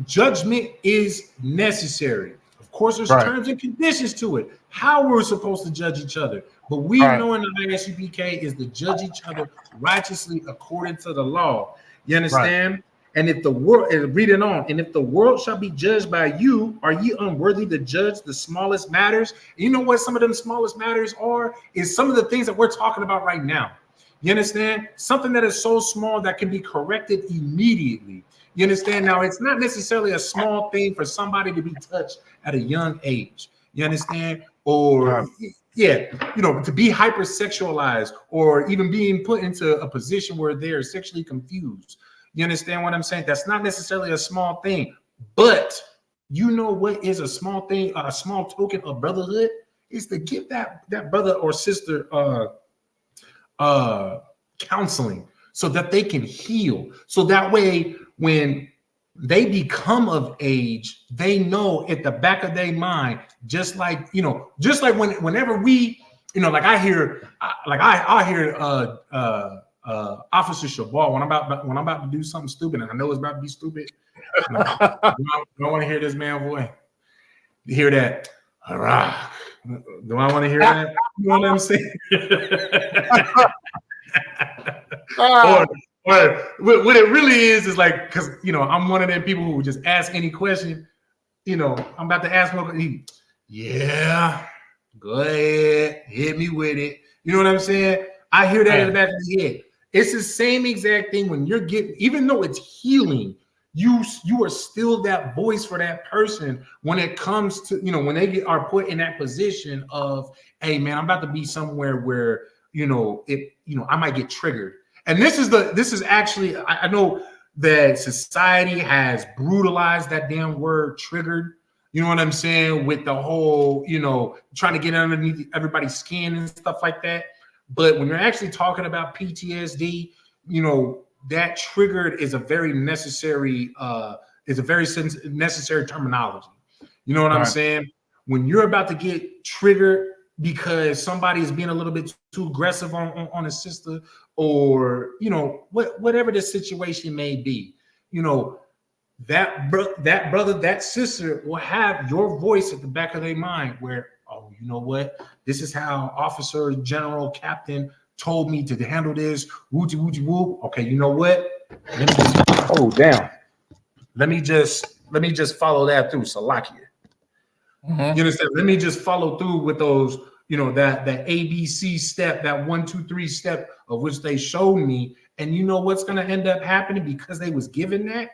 Judgment is necessary. Of course, there's terms and conditions to it, how we're supposed to judge each other. But we know in the ISUPK is to judge each other righteously according to the law. You understand? And if the world, read it on, and if the world shall be judged by you, are ye unworthy to judge the smallest matters? And you know what some of them smallest matters are? Is some of the things that we're talking about right now. You understand? Something that is so small that can be corrected immediately. You understand? Now, it's not necessarily a small thing for somebody to be touched at a young age. You understand? Or yeah, you know, to be hypersexualized or even being put into a position where they're sexually confused. You understand what I'm saying? That's not necessarily a small thing, but you know what is a small thing, a small token of brotherhood is to give that brother or sister counseling so that they can heal. So that way, when they become of age, they know at the back of their mind, just like, you know, just like whenever we, you know, like I hear Officer Shabal when I'm about to do something stupid, and I know it's about to be stupid. Like, I don't want to hear this man voice. You hear that? Hurrah. Do I want to hear that? You know what I'm saying? or what it really is like, because, you know, I'm one of them people who just ask any question. You know, I'm about to ask one. Yeah, go ahead, hit me with it. You know what I'm saying? I hear that in the back of the head. It's the same exact thing when you're getting, even though it's healing, you are still that voice for that person when it comes to, you know, when they are put in that position of, hey man, I'm about to be somewhere where, you know, I might get triggered. And this is actually, I know that society has brutalized that damn word triggered. You know what I'm saying? With the whole, you know, trying to get underneath everybody's skin and stuff like that. But when you're actually talking about PTSD, you know, that triggered is a very necessary, necessary terminology. You know what I'm saying? When you're about to get triggered because somebody is being a little bit too aggressive on a sister, or, you know, whatever the situation may be, you know, that brother, that sister will have your voice at the back of their mind where, oh, you know what? This is how Officer General Captain told me to handle this. Wooty wooty woo. Okay, you know what? Let me just follow that through. Salakia. Mm-hmm. You understand? Let me just follow through with those, you know, that ABC step, that 1, 2, 3 step of which they showed me. And you know what's gonna end up happening because they was given that?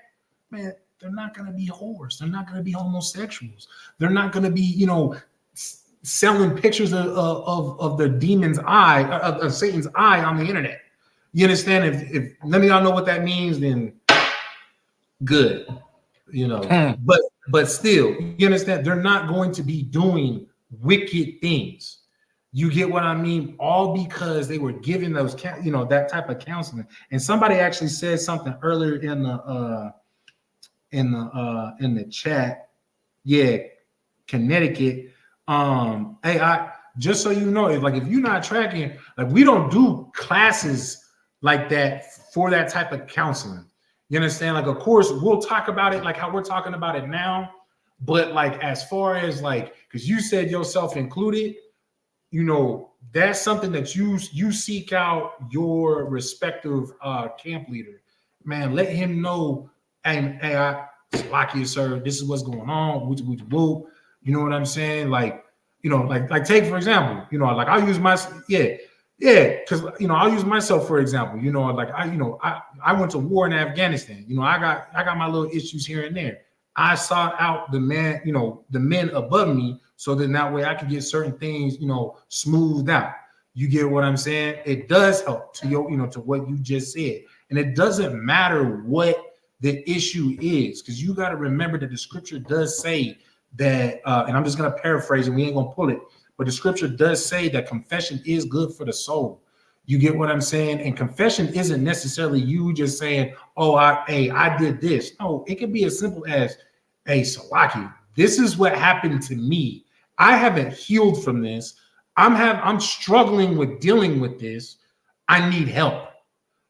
Man, they're not gonna be whores, they're not gonna be homosexuals, they're not gonna be, you know, selling pictures of the demon's eye, of Satan's eye on the internet. You understand? If none of y'all know what that means, then good, you know. But still, you understand? They're not going to be doing wicked things. You get what I mean? All because they were given those, you know, that type of counseling. And somebody actually said something earlier in the chat. Yeah, Connecticut. Hey, I just so you know, like if you're not tracking, like we don't do classes like that for that type of counseling. You understand? Like, of course, we'll talk about it like how we're talking about it now, but like as far as like, because you said yourself included, you know, that's something that you seek out your respective camp leader. Man, let him know, hey, Slovakia, sir, this is what's going on. Wooty wooty woo. You know what I'm saying? Like, you know, like take for example, you know, like I'll use my because you know I'll use myself for example. You know, like I went to war in Afghanistan. You know, I got my little issues here and there. I sought out the men above me, so that way I could get certain things, you know, smoothed out. You get what I'm saying? It does help to to what you just said, and it doesn't matter what the issue is, because you got to remember that the scripture does say that, and I'm just going to paraphrase it, we ain't going to pull it, but the scripture does say that confession is good for the soul. You get what I'm saying? And confession isn't necessarily you just saying, oh, I did this. No, it can be as simple as, hey, Salaki, this is what happened to me. I haven't healed from this. I'm struggling with dealing with this. I need help.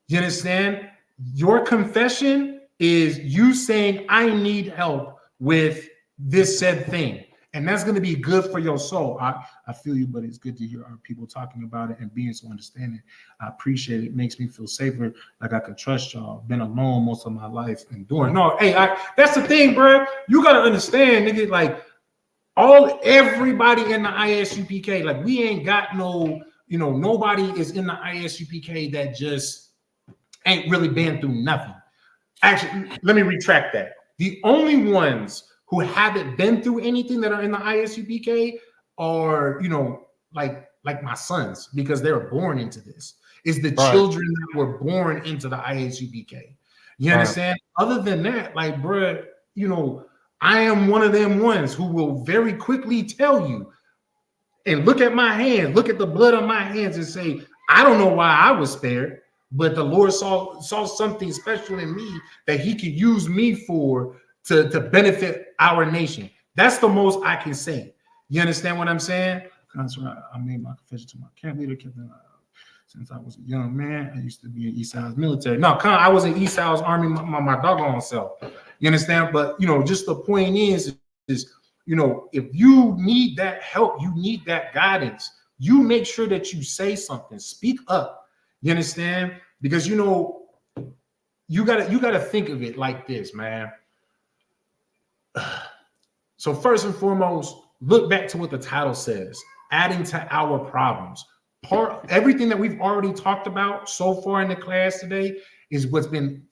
You understand? Your confession is you saying, I need help with this said thing. And that's going to be good for your soul. I feel you, but it's good to hear our people talking about it and being so understanding. I appreciate it. It makes me feel safer, like I can trust y'all. Been alone most of my life and doing. No, hey, that's the thing, bro. You got to understand, nigga, like everybody in the ISUPK, like we ain't got no, you know, nobody is in the ISUPK that just ain't really been through nothing. Actually, let me retract that. The only ones who haven't been through anything that are in the ISUPK are, like my sons, because they were born into this. Is the children that were born into the ISUPK. You understand? Other than that, like, bro, I am one of them ones who will very quickly tell you and look at my hands, look at the blood on my hands and say, I don't know why I was spared, but the Lord saw something special in me that he could use me for to benefit our nation. That's the most I can say. You understand what I'm saying? I made my confession to my camp leader, since I was a young man. I used to be in East Side's military. No, I was in East Side's army, my doggone self. You understand? But, just the point is, if you need that help, you need that guidance, you make sure that you say something, speak up. You understand? Because, you gotta think of it like this, man. So first and foremost, look back to what the title says, adding to our problems. Everything that we've already talked about so far in the class today is what's been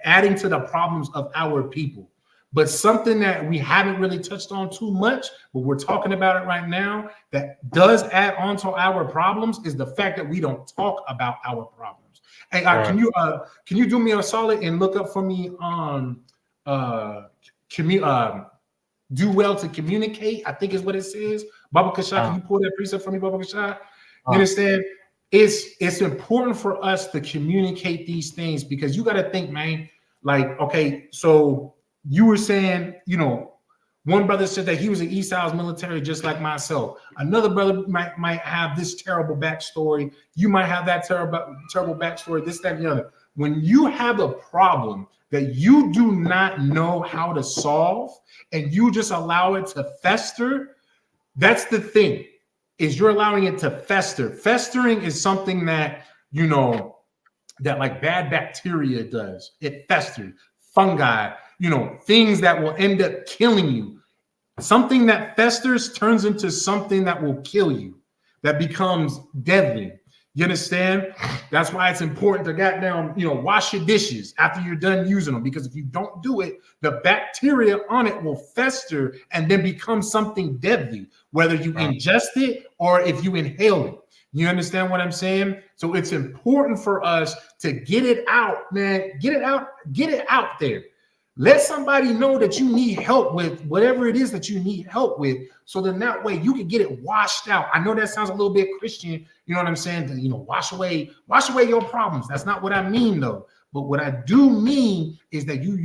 adding to the problems of our people. But something that we haven't really touched on too much, but we're talking about it right now, that does add on to our problems is the fact that we don't talk about our problems. Hey, can you do me a solid and look up for me on do well to communicate, I think is what it says. Baba Kashah, can you pull that precept for me, Baba Kashah? You understand? It's important for us to communicate these things, because you got to think, man, like, okay, so you were saying, one brother said that he was in East Side's military just like myself. Another brother might have this terrible backstory. You might have that terrible backstory, this, that, and the other. When you have a problem that you do not know how to solve and you just allow it to fester, that's the thing, is you're allowing it to fester. Festering is something that, that like bad bacteria does. It festers. Fungi, things that will end up killing you. Something that festers turns into something that will kill you, that becomes deadly. You understand? That's why it's important to goddamn, wash your dishes after you're done using them, because if you don't do it, the bacteria on it will fester and then become something deadly, whether you ingest it or if you inhale it. You understand what I'm saying? So it's important for us to get it out, man. Get it out there. Let somebody know that you need help with whatever it is that you need help with, so then that way you can get it washed out. I know that sounds a little bit Christian, you know what I'm saying? To, wash away your problems. That's not what I mean, though. But what I do mean is that you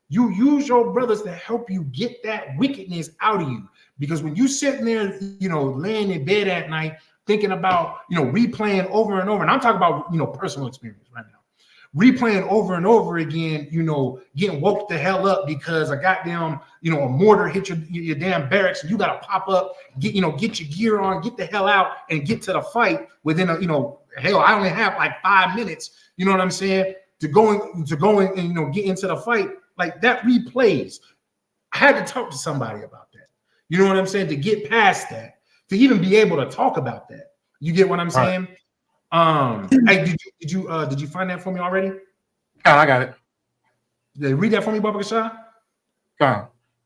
use your brothers to help you get that wickedness out of you. Because when you sitting there, laying in bed at night thinking about, replaying over and over, and I'm talking about, personal experience right now. Replaying over and over again, getting woke the hell up because a goddamn, a mortar hit your damn barracks, and you got to pop up, get your gear on, get the hell out, and get to the fight within hell, I only have like 5 minutes, you know what I'm saying, to go and get into the fight. Like, that replays. I had to talk to somebody about that. You know what I'm saying? To get past that, to even be able to talk about that. You get what I'm saying? Hey, did you find that for me already? I got it. Read that for me, Baba Kashah.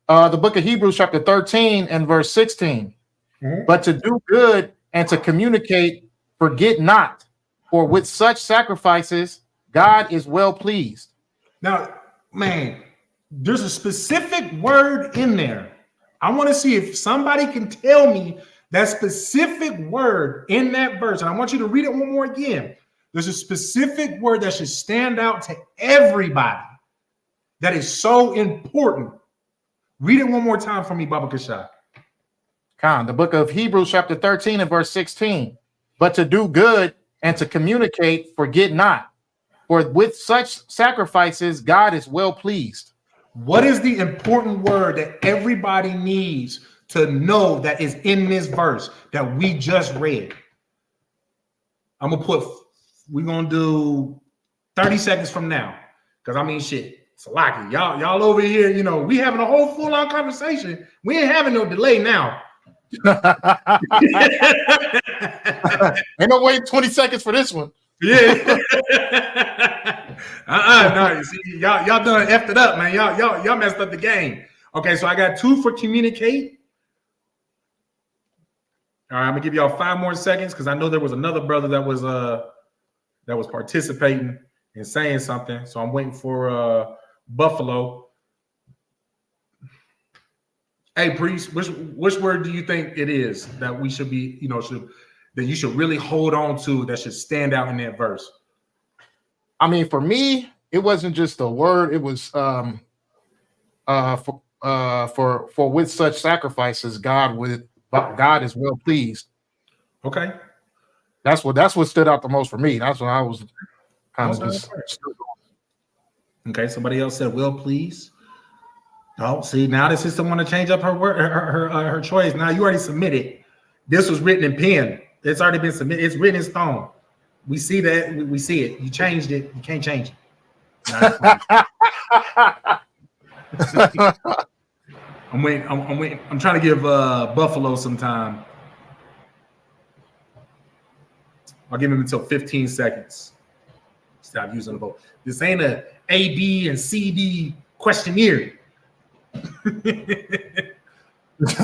The book of Hebrews, chapter 13 and verse 16. But to do good and to communicate, forget not, for with such sacrifices God is well pleased. Now, man, there's a specific word in there. I want to see if somebody can tell me that specific word in that verse, and I want you to read it one more again. There's a specific word that should stand out to everybody that is so important. Read it one more time for me, Baba Kashah. The book of Hebrews, chapter 13 and verse 16. But to do good and to communicate, forget not, for with such sacrifices God is well pleased. What is the important word that everybody needs to know that is in this verse that we just read? We're gonna do 30 seconds from now, because I mean, shit, it's a lot. Y'all over here, we having a whole full-on conversation. We ain't having no delay now. Ain't no wait 20 seconds for this one. Yeah. No, you see, y'all done effed it up, man. Y'all messed up the game. Okay, so I got 2 for communicate. All right, I'm gonna give y'all 5 more seconds because I know there was another brother that was participating and saying something. So I'm waiting for Buffalo. Hey, Priest, which word do you think it is that we should be, that you should really hold on to that should stand out in that verse? I mean, for me, it wasn't just a word. It was for with such sacrifices, God is well pleased. Okay, that's what stood out the most for me. That's what I was kind of just. Okay, somebody else said well pleased. Oh, see, now the sister want to change up her word, her choice. Now you already submitted. This was written in pen. It's already been submitted. It's written in stone. We see that. We see it. You changed it. You can't change it. I'm waiting. I'm trying to give Buffalo some time. I'll give him until 15 seconds. Stop using the vote. This ain't a A, B, and C, D questionnaire.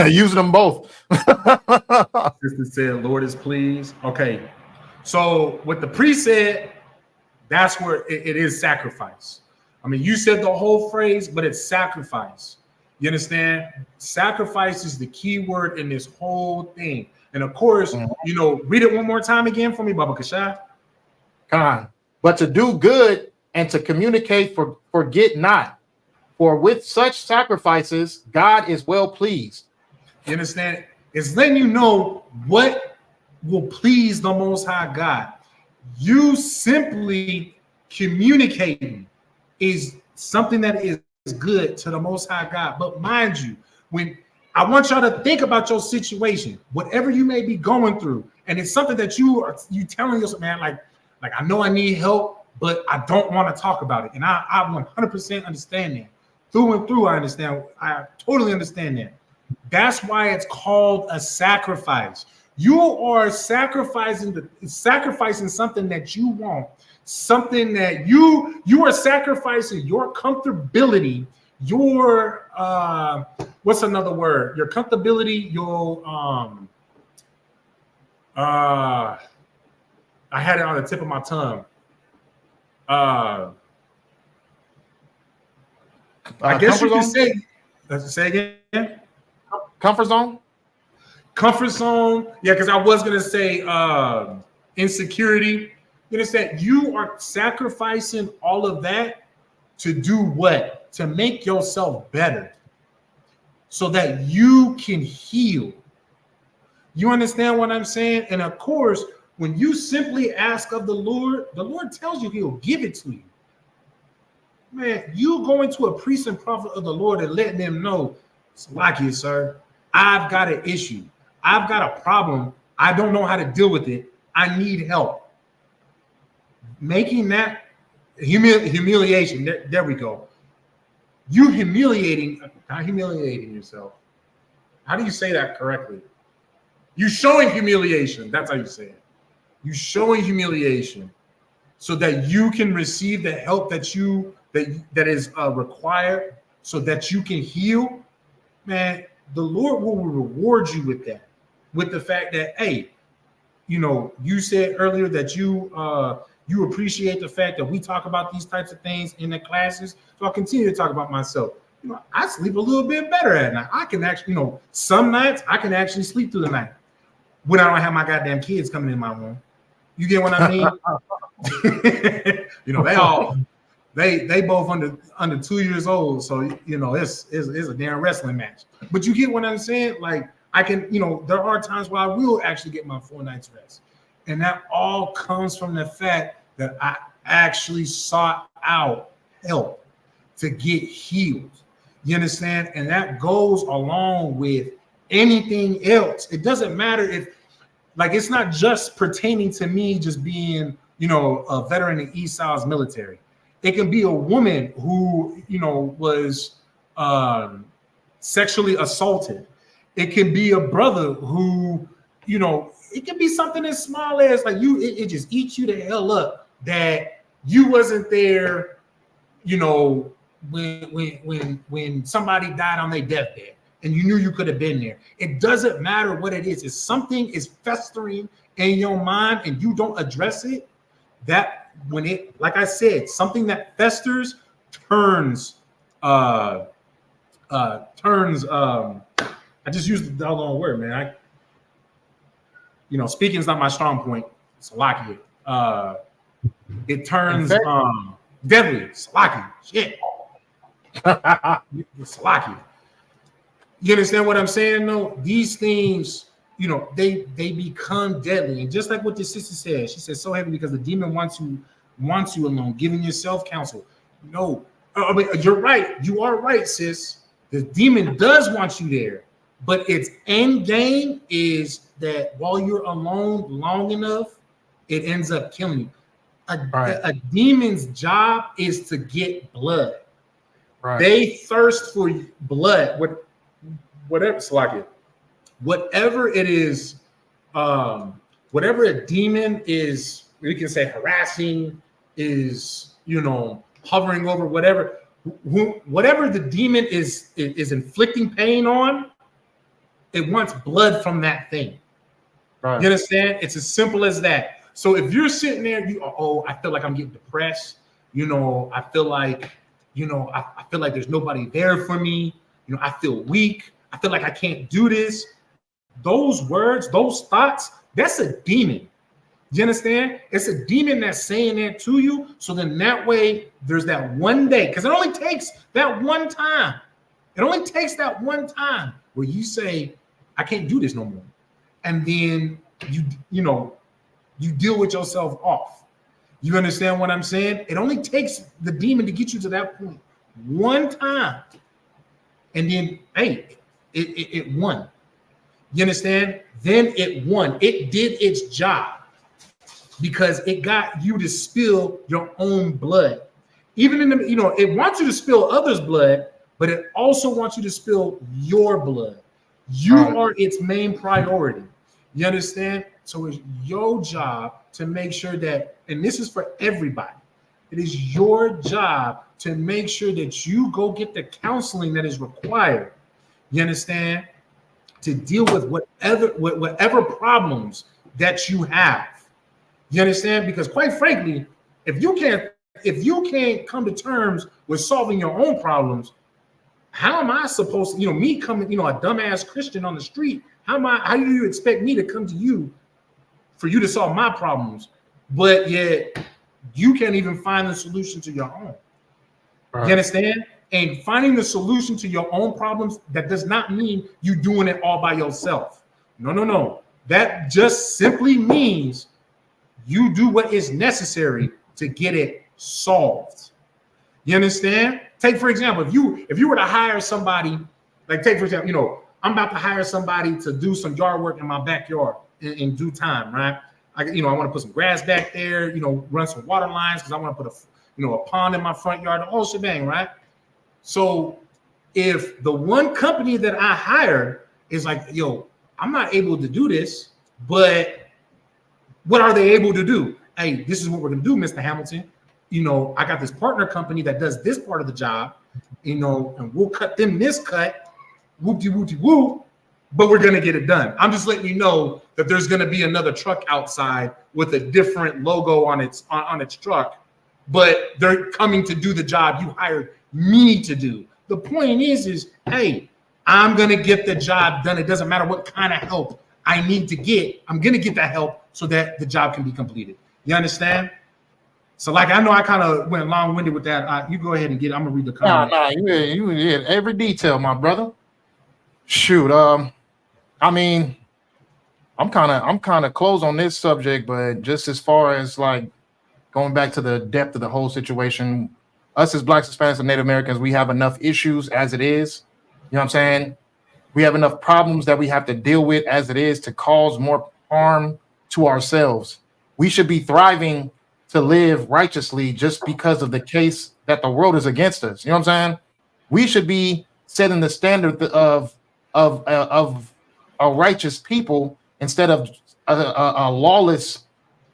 Using them both. Sister said, Lord is pleased. Okay. So what the priest said, that's where it is sacrifice. I mean, you said the whole phrase, but it's sacrifice. You understand? Sacrifice is the key word in this whole thing. And of course, read it one more time again for me, Baba Kashaf. Khan. But to do good and to communicate, forget not. For with such sacrifices, God is well pleased. You understand? It's letting you know what will please the Most High God. You simply communicating is something that is good to the Most High God. But mind you, when I want y'all to think about your situation, whatever you may be going through, and it's something that you telling yourself, man, like I know I need help, but I don't want to talk about it. And I 100% understand that. Through and through, I understand. I totally understand that. That's why it's called a sacrifice. You are sacrificing something that you want, something that you are sacrificing your comfortability, your what's another word? Your comfortability, your I had it on the tip of my tongue. I guess you can say. Let's say again. Comfort zone. Comfort zone. Yeah, because I was gonna say insecurity. You understand? You are sacrificing all of that to do what? To make yourself better, so that you can heal. You understand what I'm saying? And of course, when you simply ask of the Lord tells you He'll give it to you. Man, you going to a priest and prophet of the Lord and letting them know, it's like you, sir. I've got an issue. I've got a problem. I don't know how to deal with it. I need help. Making that humiliation. There we go. You not humiliating yourself. How do you say that correctly? You showing humiliation. That's how you say it. You showing humiliation so that you can receive the help that is required, so that you can heal. Man, the Lord will reward you with that, with the fact that, hey, you said earlier that you appreciate the fact that we talk about these types of things in the classes. So I'll continue to talk about myself. I sleep a little bit better at night. I can actually, some nights I can actually sleep through the night when I don't have my goddamn kids coming in my room. You get what I mean? They both under 2 years old, so it's a damn wrestling match. But you get what I'm saying? Like, I can, there are times where I will actually get my 4 nights rest, and that all comes from the fact that I actually sought out help to get healed. You understand? And that goes along with anything else. It doesn't matter if, like, it's not just pertaining to me just being, a veteran in East Side's military. It can be a woman who, was sexually assaulted. It can be a brother who, it can be something as small as like it just eats you the hell up that you wasn't there you know, when somebody died on their deathbed and you knew you could have been there. It doesn't matter what it is. If something is festering in your mind and you don't address it, that when it, like I said, something that festers turns I just used the doggone word, man. Speaking is not my strong point. Salakia. It turns deadly. Salakia. Shit. Salakia. You understand what I'm saying? No, these things, they become deadly. And just like what the sister said, she said so heavy because the demon wants you alone, giving yourself counsel. No, I mean, you're right. You are right, sis. The demon does want you there, but its end game is that while you're alone long enough, it ends up killing you. A demon's job is to get blood. Right. They thirst for blood. Whatever it is, whatever a demon is, we can say harassing, is hovering over, whatever the demon is inflicting pain on, it wants blood from that thing. Right. You understand? It's as simple as that. So if you're sitting there, I feel like I'm getting depressed. I feel like, I feel like there's nobody there for me. I feel weak. I feel like I can't do this. Those words, those thoughts, that's a demon. You understand? It's a demon that's saying that to you. So then that way there's that one day, because it only takes that one time. It only takes that one time where you say, I can't do this no more. And then you deal with yourself off. You understand what I'm saying? It only takes the demon to get you to that point one time. And then, hey, it won. You understand? Then it won. It did its job because it got you to spill your own blood. Even in the, it wants you to spill others' blood, but it also wants you to spill your blood. You are its main priority. You understand? So it's your job to make sure that, and this is for everybody, it is your job to make sure that you go get the counseling that is required. You understand? To deal with whatever problems that you have. You understand? Because quite frankly, if you can't come to terms with solving your own problems, how am I supposed to, me coming, a dumbass Christian on the street, how do you expect me to come to you for you to solve my problems, but yet you can't even find the solution to your own? Right. You understand? And finding the solution to your own problems, that does not mean you doing it all by yourself. No. That just simply means you do what is necessary to get it solved. You understand? Take, for example, if you were to hire somebody, like take, for example, I'm about to hire somebody to do some yard work in my backyard in due time, right? I want to put some grass back there, run some water lines because I want to put a pond in my front yard, the whole shebang, right? So if the one company that I hired is like, I'm not able to do this, but what are they able to do? Hey, this is what we're going to do, Mr. Hamilton. I got this partner company that does this part of the job, and we'll cut them this cut, whoop-de-whoop-de-whoop, but we're going to get it done. I'm just letting you know that there's going to be another truck outside with a different logo on its truck, but they're coming to do the job you hired me to do. The point is, hey, I'm going to get the job done. It doesn't matter what kind of help I need to get. I'm going to get that help so that the job can be completed. You understand? So, like, I know I kind of went long-winded with that. You go ahead and get it. I'm going to read the comment. Nah, you hit every detail, my brother. Shoot, I mean, I'm kind of close on this subject, but just as far as like going back to the depth of the whole situation, us as Blacks, Hispanics, and Native Americans, we have enough issues as it is. You know what I'm saying? We have enough problems that we have to deal with as it is to cause more harm to ourselves. We should be thriving to live righteously just because of the case that the world is against us. You know what I'm saying? We should be setting the standard of a righteous people instead of a lawless,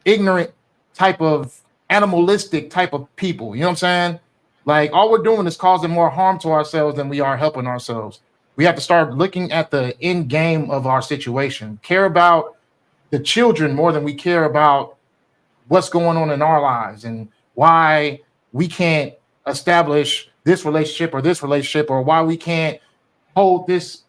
ignorant type of animalistic type of people. You know what I'm saying? Like all we're doing is causing more harm to ourselves than we are helping ourselves. We have to start looking at the end game of our situation. Care about the children more than we care about what's going on in our lives and why we can't establish this relationship, or why we can't hold this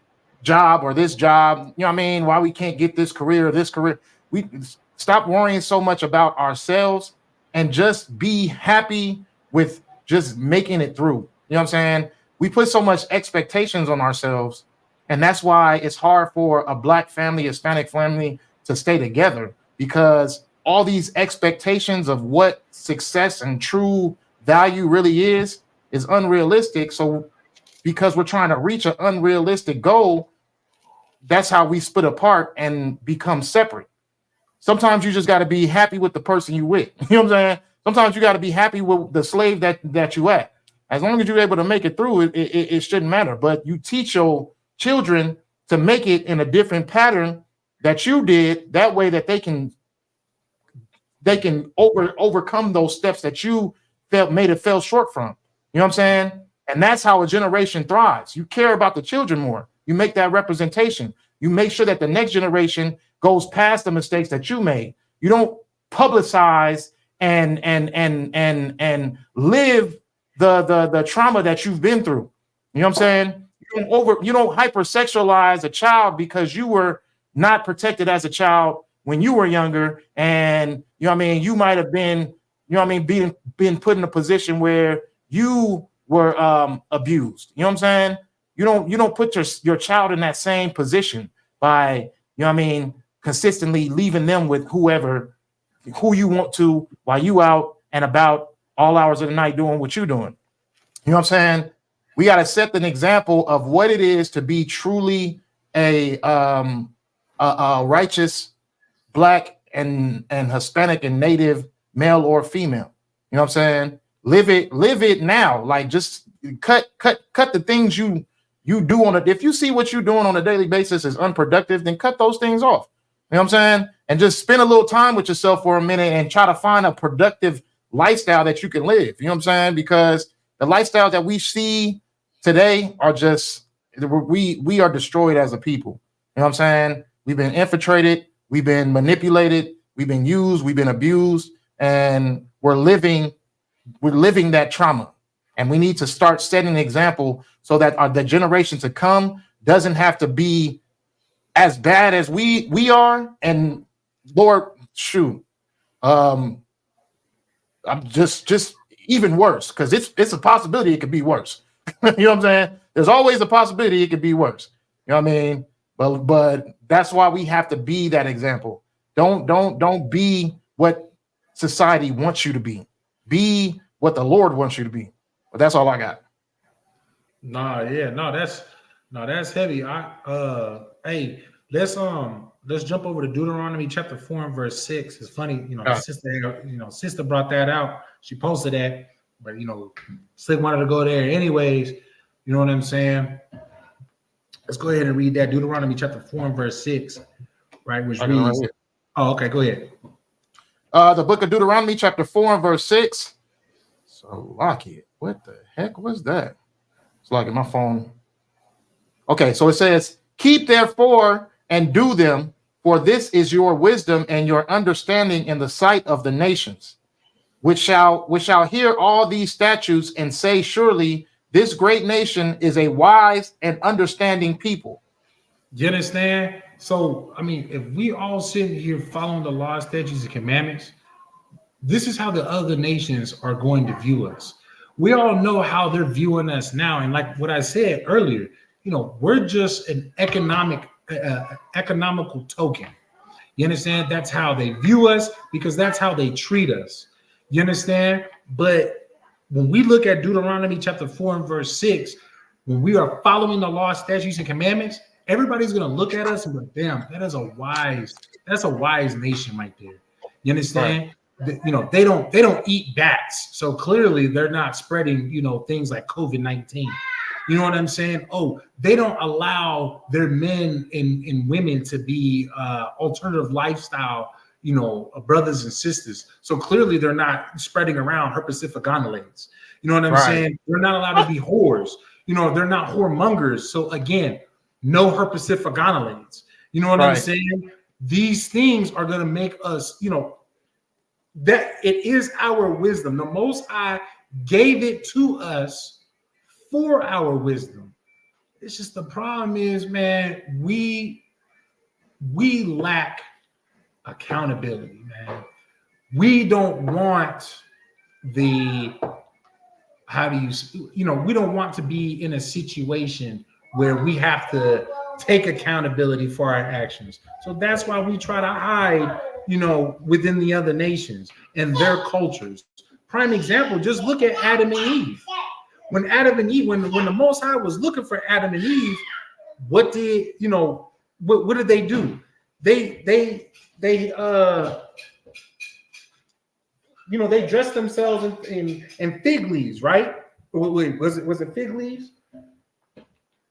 job or this job. You know what I mean? Why we can't get this career or this career. We stop worrying so much about ourselves and just be happy with just making it through. You know what I'm saying? We put so much expectations on ourselves, and that's why it's hard for a Black family, Hispanic family to stay together, because all these expectations of what success and true value really is unrealistic. So because we're trying to reach an unrealistic goal, that's how we split apart and become separate. Sometimes you just got to be happy with the person you with. You know what I'm saying? Sometimes you got to be happy with the slave that you at. As long as you're able to make it through, it shouldn't matter. But you teach your children to make it in a different pattern that you did. That way that they can overcome those steps that you fell short from. You know what I'm saying? And that's how a generation thrives. You care about the children more. You make that representation. You make sure that the next generation goes past the mistakes that you made. You don't publicize and live the trauma that you've been through. You know what I'm saying? You don't hypersexualize a child because you were not protected as a child when you were younger, and you know what I mean, you might have been, you know what I mean, being put in a position where you were abused. You know what I'm saying? You don't put your child in that same position by, you know what I mean, consistently leaving them with who you want to while you out and about all hours of the night doing what you're doing. You know what I'm saying? We got to set an example of what it is to be truly a righteous Black and Hispanic and Native male or female. You know what I'm saying? Live it now. Like just cut the things you do on it. If you see what you're doing on a daily basis is unproductive, then cut those things off. You know what I'm saying? And just spend a little time with yourself for a minute and try to find a productive lifestyle that you can live. You know what I'm saying? Because the lifestyles that we see today are just, we are destroyed as a people. You know what I'm saying? We've been infiltrated, we've been manipulated, we've been used, we've been abused, and we're living that trauma. And we need to start setting an example so that the generation to come doesn't have to be as bad as we are. And Lord, shoot, I'm just even worse, because it's a possibility it could be worse. You know what I'm saying? There's always a possibility it could be worse. You know what I mean? But that's why we have to be that example. Don't be what society wants you to be. Be what the Lord wants you to be. But that's all I got. That's heavy. Hey, let's jump over to Deuteronomy chapter 4 and verse 6. It's funny, sister brought that out. She posted that, but Slick wanted to go there anyways. You know what I'm saying? Let's go ahead and read that. Deuteronomy chapter 4 and verse 6, right? Which reads, okay, go ahead. The book of Deuteronomy chapter 4 and verse 6. So Lockheed, what the heck was that? It's like my phone. Okay, so it says, keep therefore and do them, for this is your wisdom and your understanding in the sight of the nations, which shall hear all these statutes and say, surely this great nation is a wise and understanding people. You understand? So, I mean, if we all sit here following the laws, statutes, and commandments, this is how the other nations are going to view us. We all know how they're viewing us now. And like what I said earlier, we're just an economical token. You understand? That's how they view us, because that's how they treat us. You understand? But when we look at Deuteronomy chapter 4 and verse 6, when we are following the law, statutes, and commandments, everybody's going to look at us and be like, damn, that's a wise nation right there. You understand? Right. They don't eat bats. So clearly they're not spreading, things like COVID-19. You know what I'm saying? Oh, they don't allow their men and women to be alternative lifestyle, brothers and sisters. So clearly they're not spreading around herpes simplex. You know what I'm Right. saying? They're not allowed to be whores. You know, they're not whoremongers. So again, no herpesiphongonalates. You know what I'm Right. saying? These things are going to make us, you know, that it is our wisdom. The Most High gave it to us for our wisdom. It's just the problem is, man, we lack accountability, man. We don't want the, how do you know, we don't want to be in a situation where we have to take accountability for our actions. So that's why we try to hide, you know, within the other nations and their cultures. Prime example, just look at Adam and Eve. When Adam and Eve, when the Most High was looking for Adam and Eve, what did, you know, what did they do? They you know, they dressed themselves in fig leaves, right? Wait, was it fig leaves?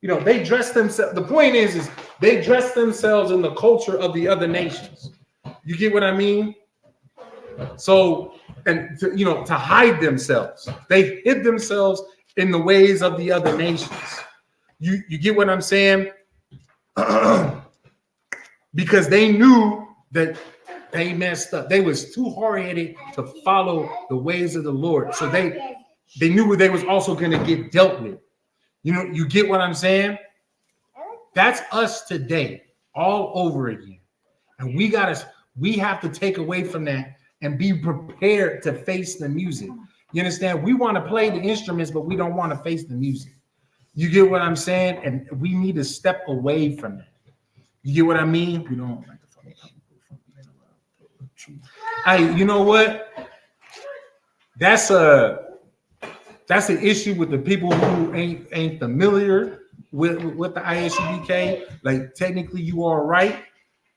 You know, they dressed themselves. The point is they dressed themselves in the culture of the other nations. You get what I mean? So, and to, you know, to hide themselves, they hid themselves in the ways of the other nations. You get what I'm saying? Because they knew that they messed up. They was too hard-headed to follow the ways of the Lord. So they knew what they was also going to get dealt with. You know, you get what I'm saying? That's us today, all over again. And we have to take away from that and be prepared to face the music. You understand? We want to play the instruments, but we don't want to face the music. You get what I'm saying? And we need to step away from that. You get what I mean? We don't like the Hey, you know what? That's an issue with the people who ain't familiar with the ISUPK. Like technically, you are right.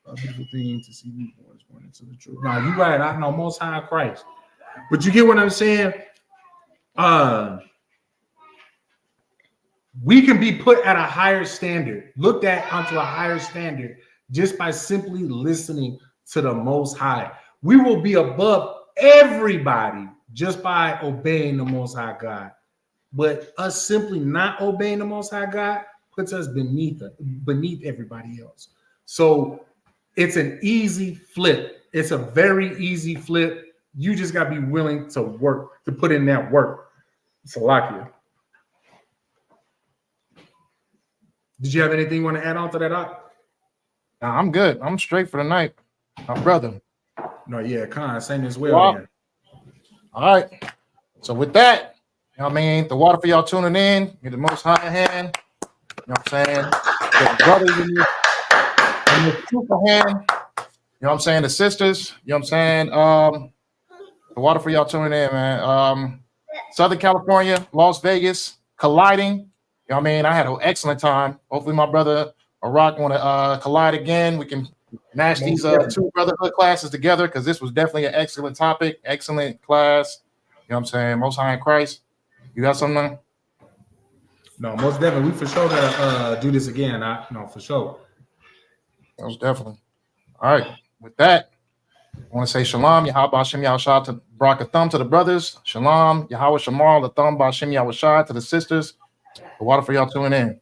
A beautiful thing to see you born into the truth. Now you're right. I know Most High Christ, but you get what I'm saying. We can be put at a higher standard, looked at onto a higher standard, just by simply listening to the Most High. We will be above everybody just by obeying the Most High God. But us simply not obeying the Most High God puts us beneath everybody else. So it's an easy flip. It's a very easy flip. You just got to be willing to work, to put in that work. Salakia. Did you have anything you want to add on to that? Nah, I'm good. I'm straight for the night. My brother. No, yeah, Khan, same as well. All right. So with that, you know what I mean? The water for y'all tuning in. Get the Most High hand. You know what I'm saying? Get the brothers in this super hand. You know what I'm saying? The sisters. You know what I'm saying? The water for y'all tuning in, man. Southern California, Las Vegas, colliding. You know what I mean? I had an excellent time. Hopefully my brother Iraq want to collide again. We can mash these two brotherhood classes together because this was definitely an excellent topic, excellent class. You know what I'm saying? Most High in Christ. You got something? No, most definitely. We for sure gotta do this again. For sure. Most definitely. All right. With that, I want to say shalom, Yahweh Shem Yahushua to Barakatham to the brothers. Shalom, Yahweh Shamal, the thumb by Shem Yahushua to the sisters. The water for y'all tuning in.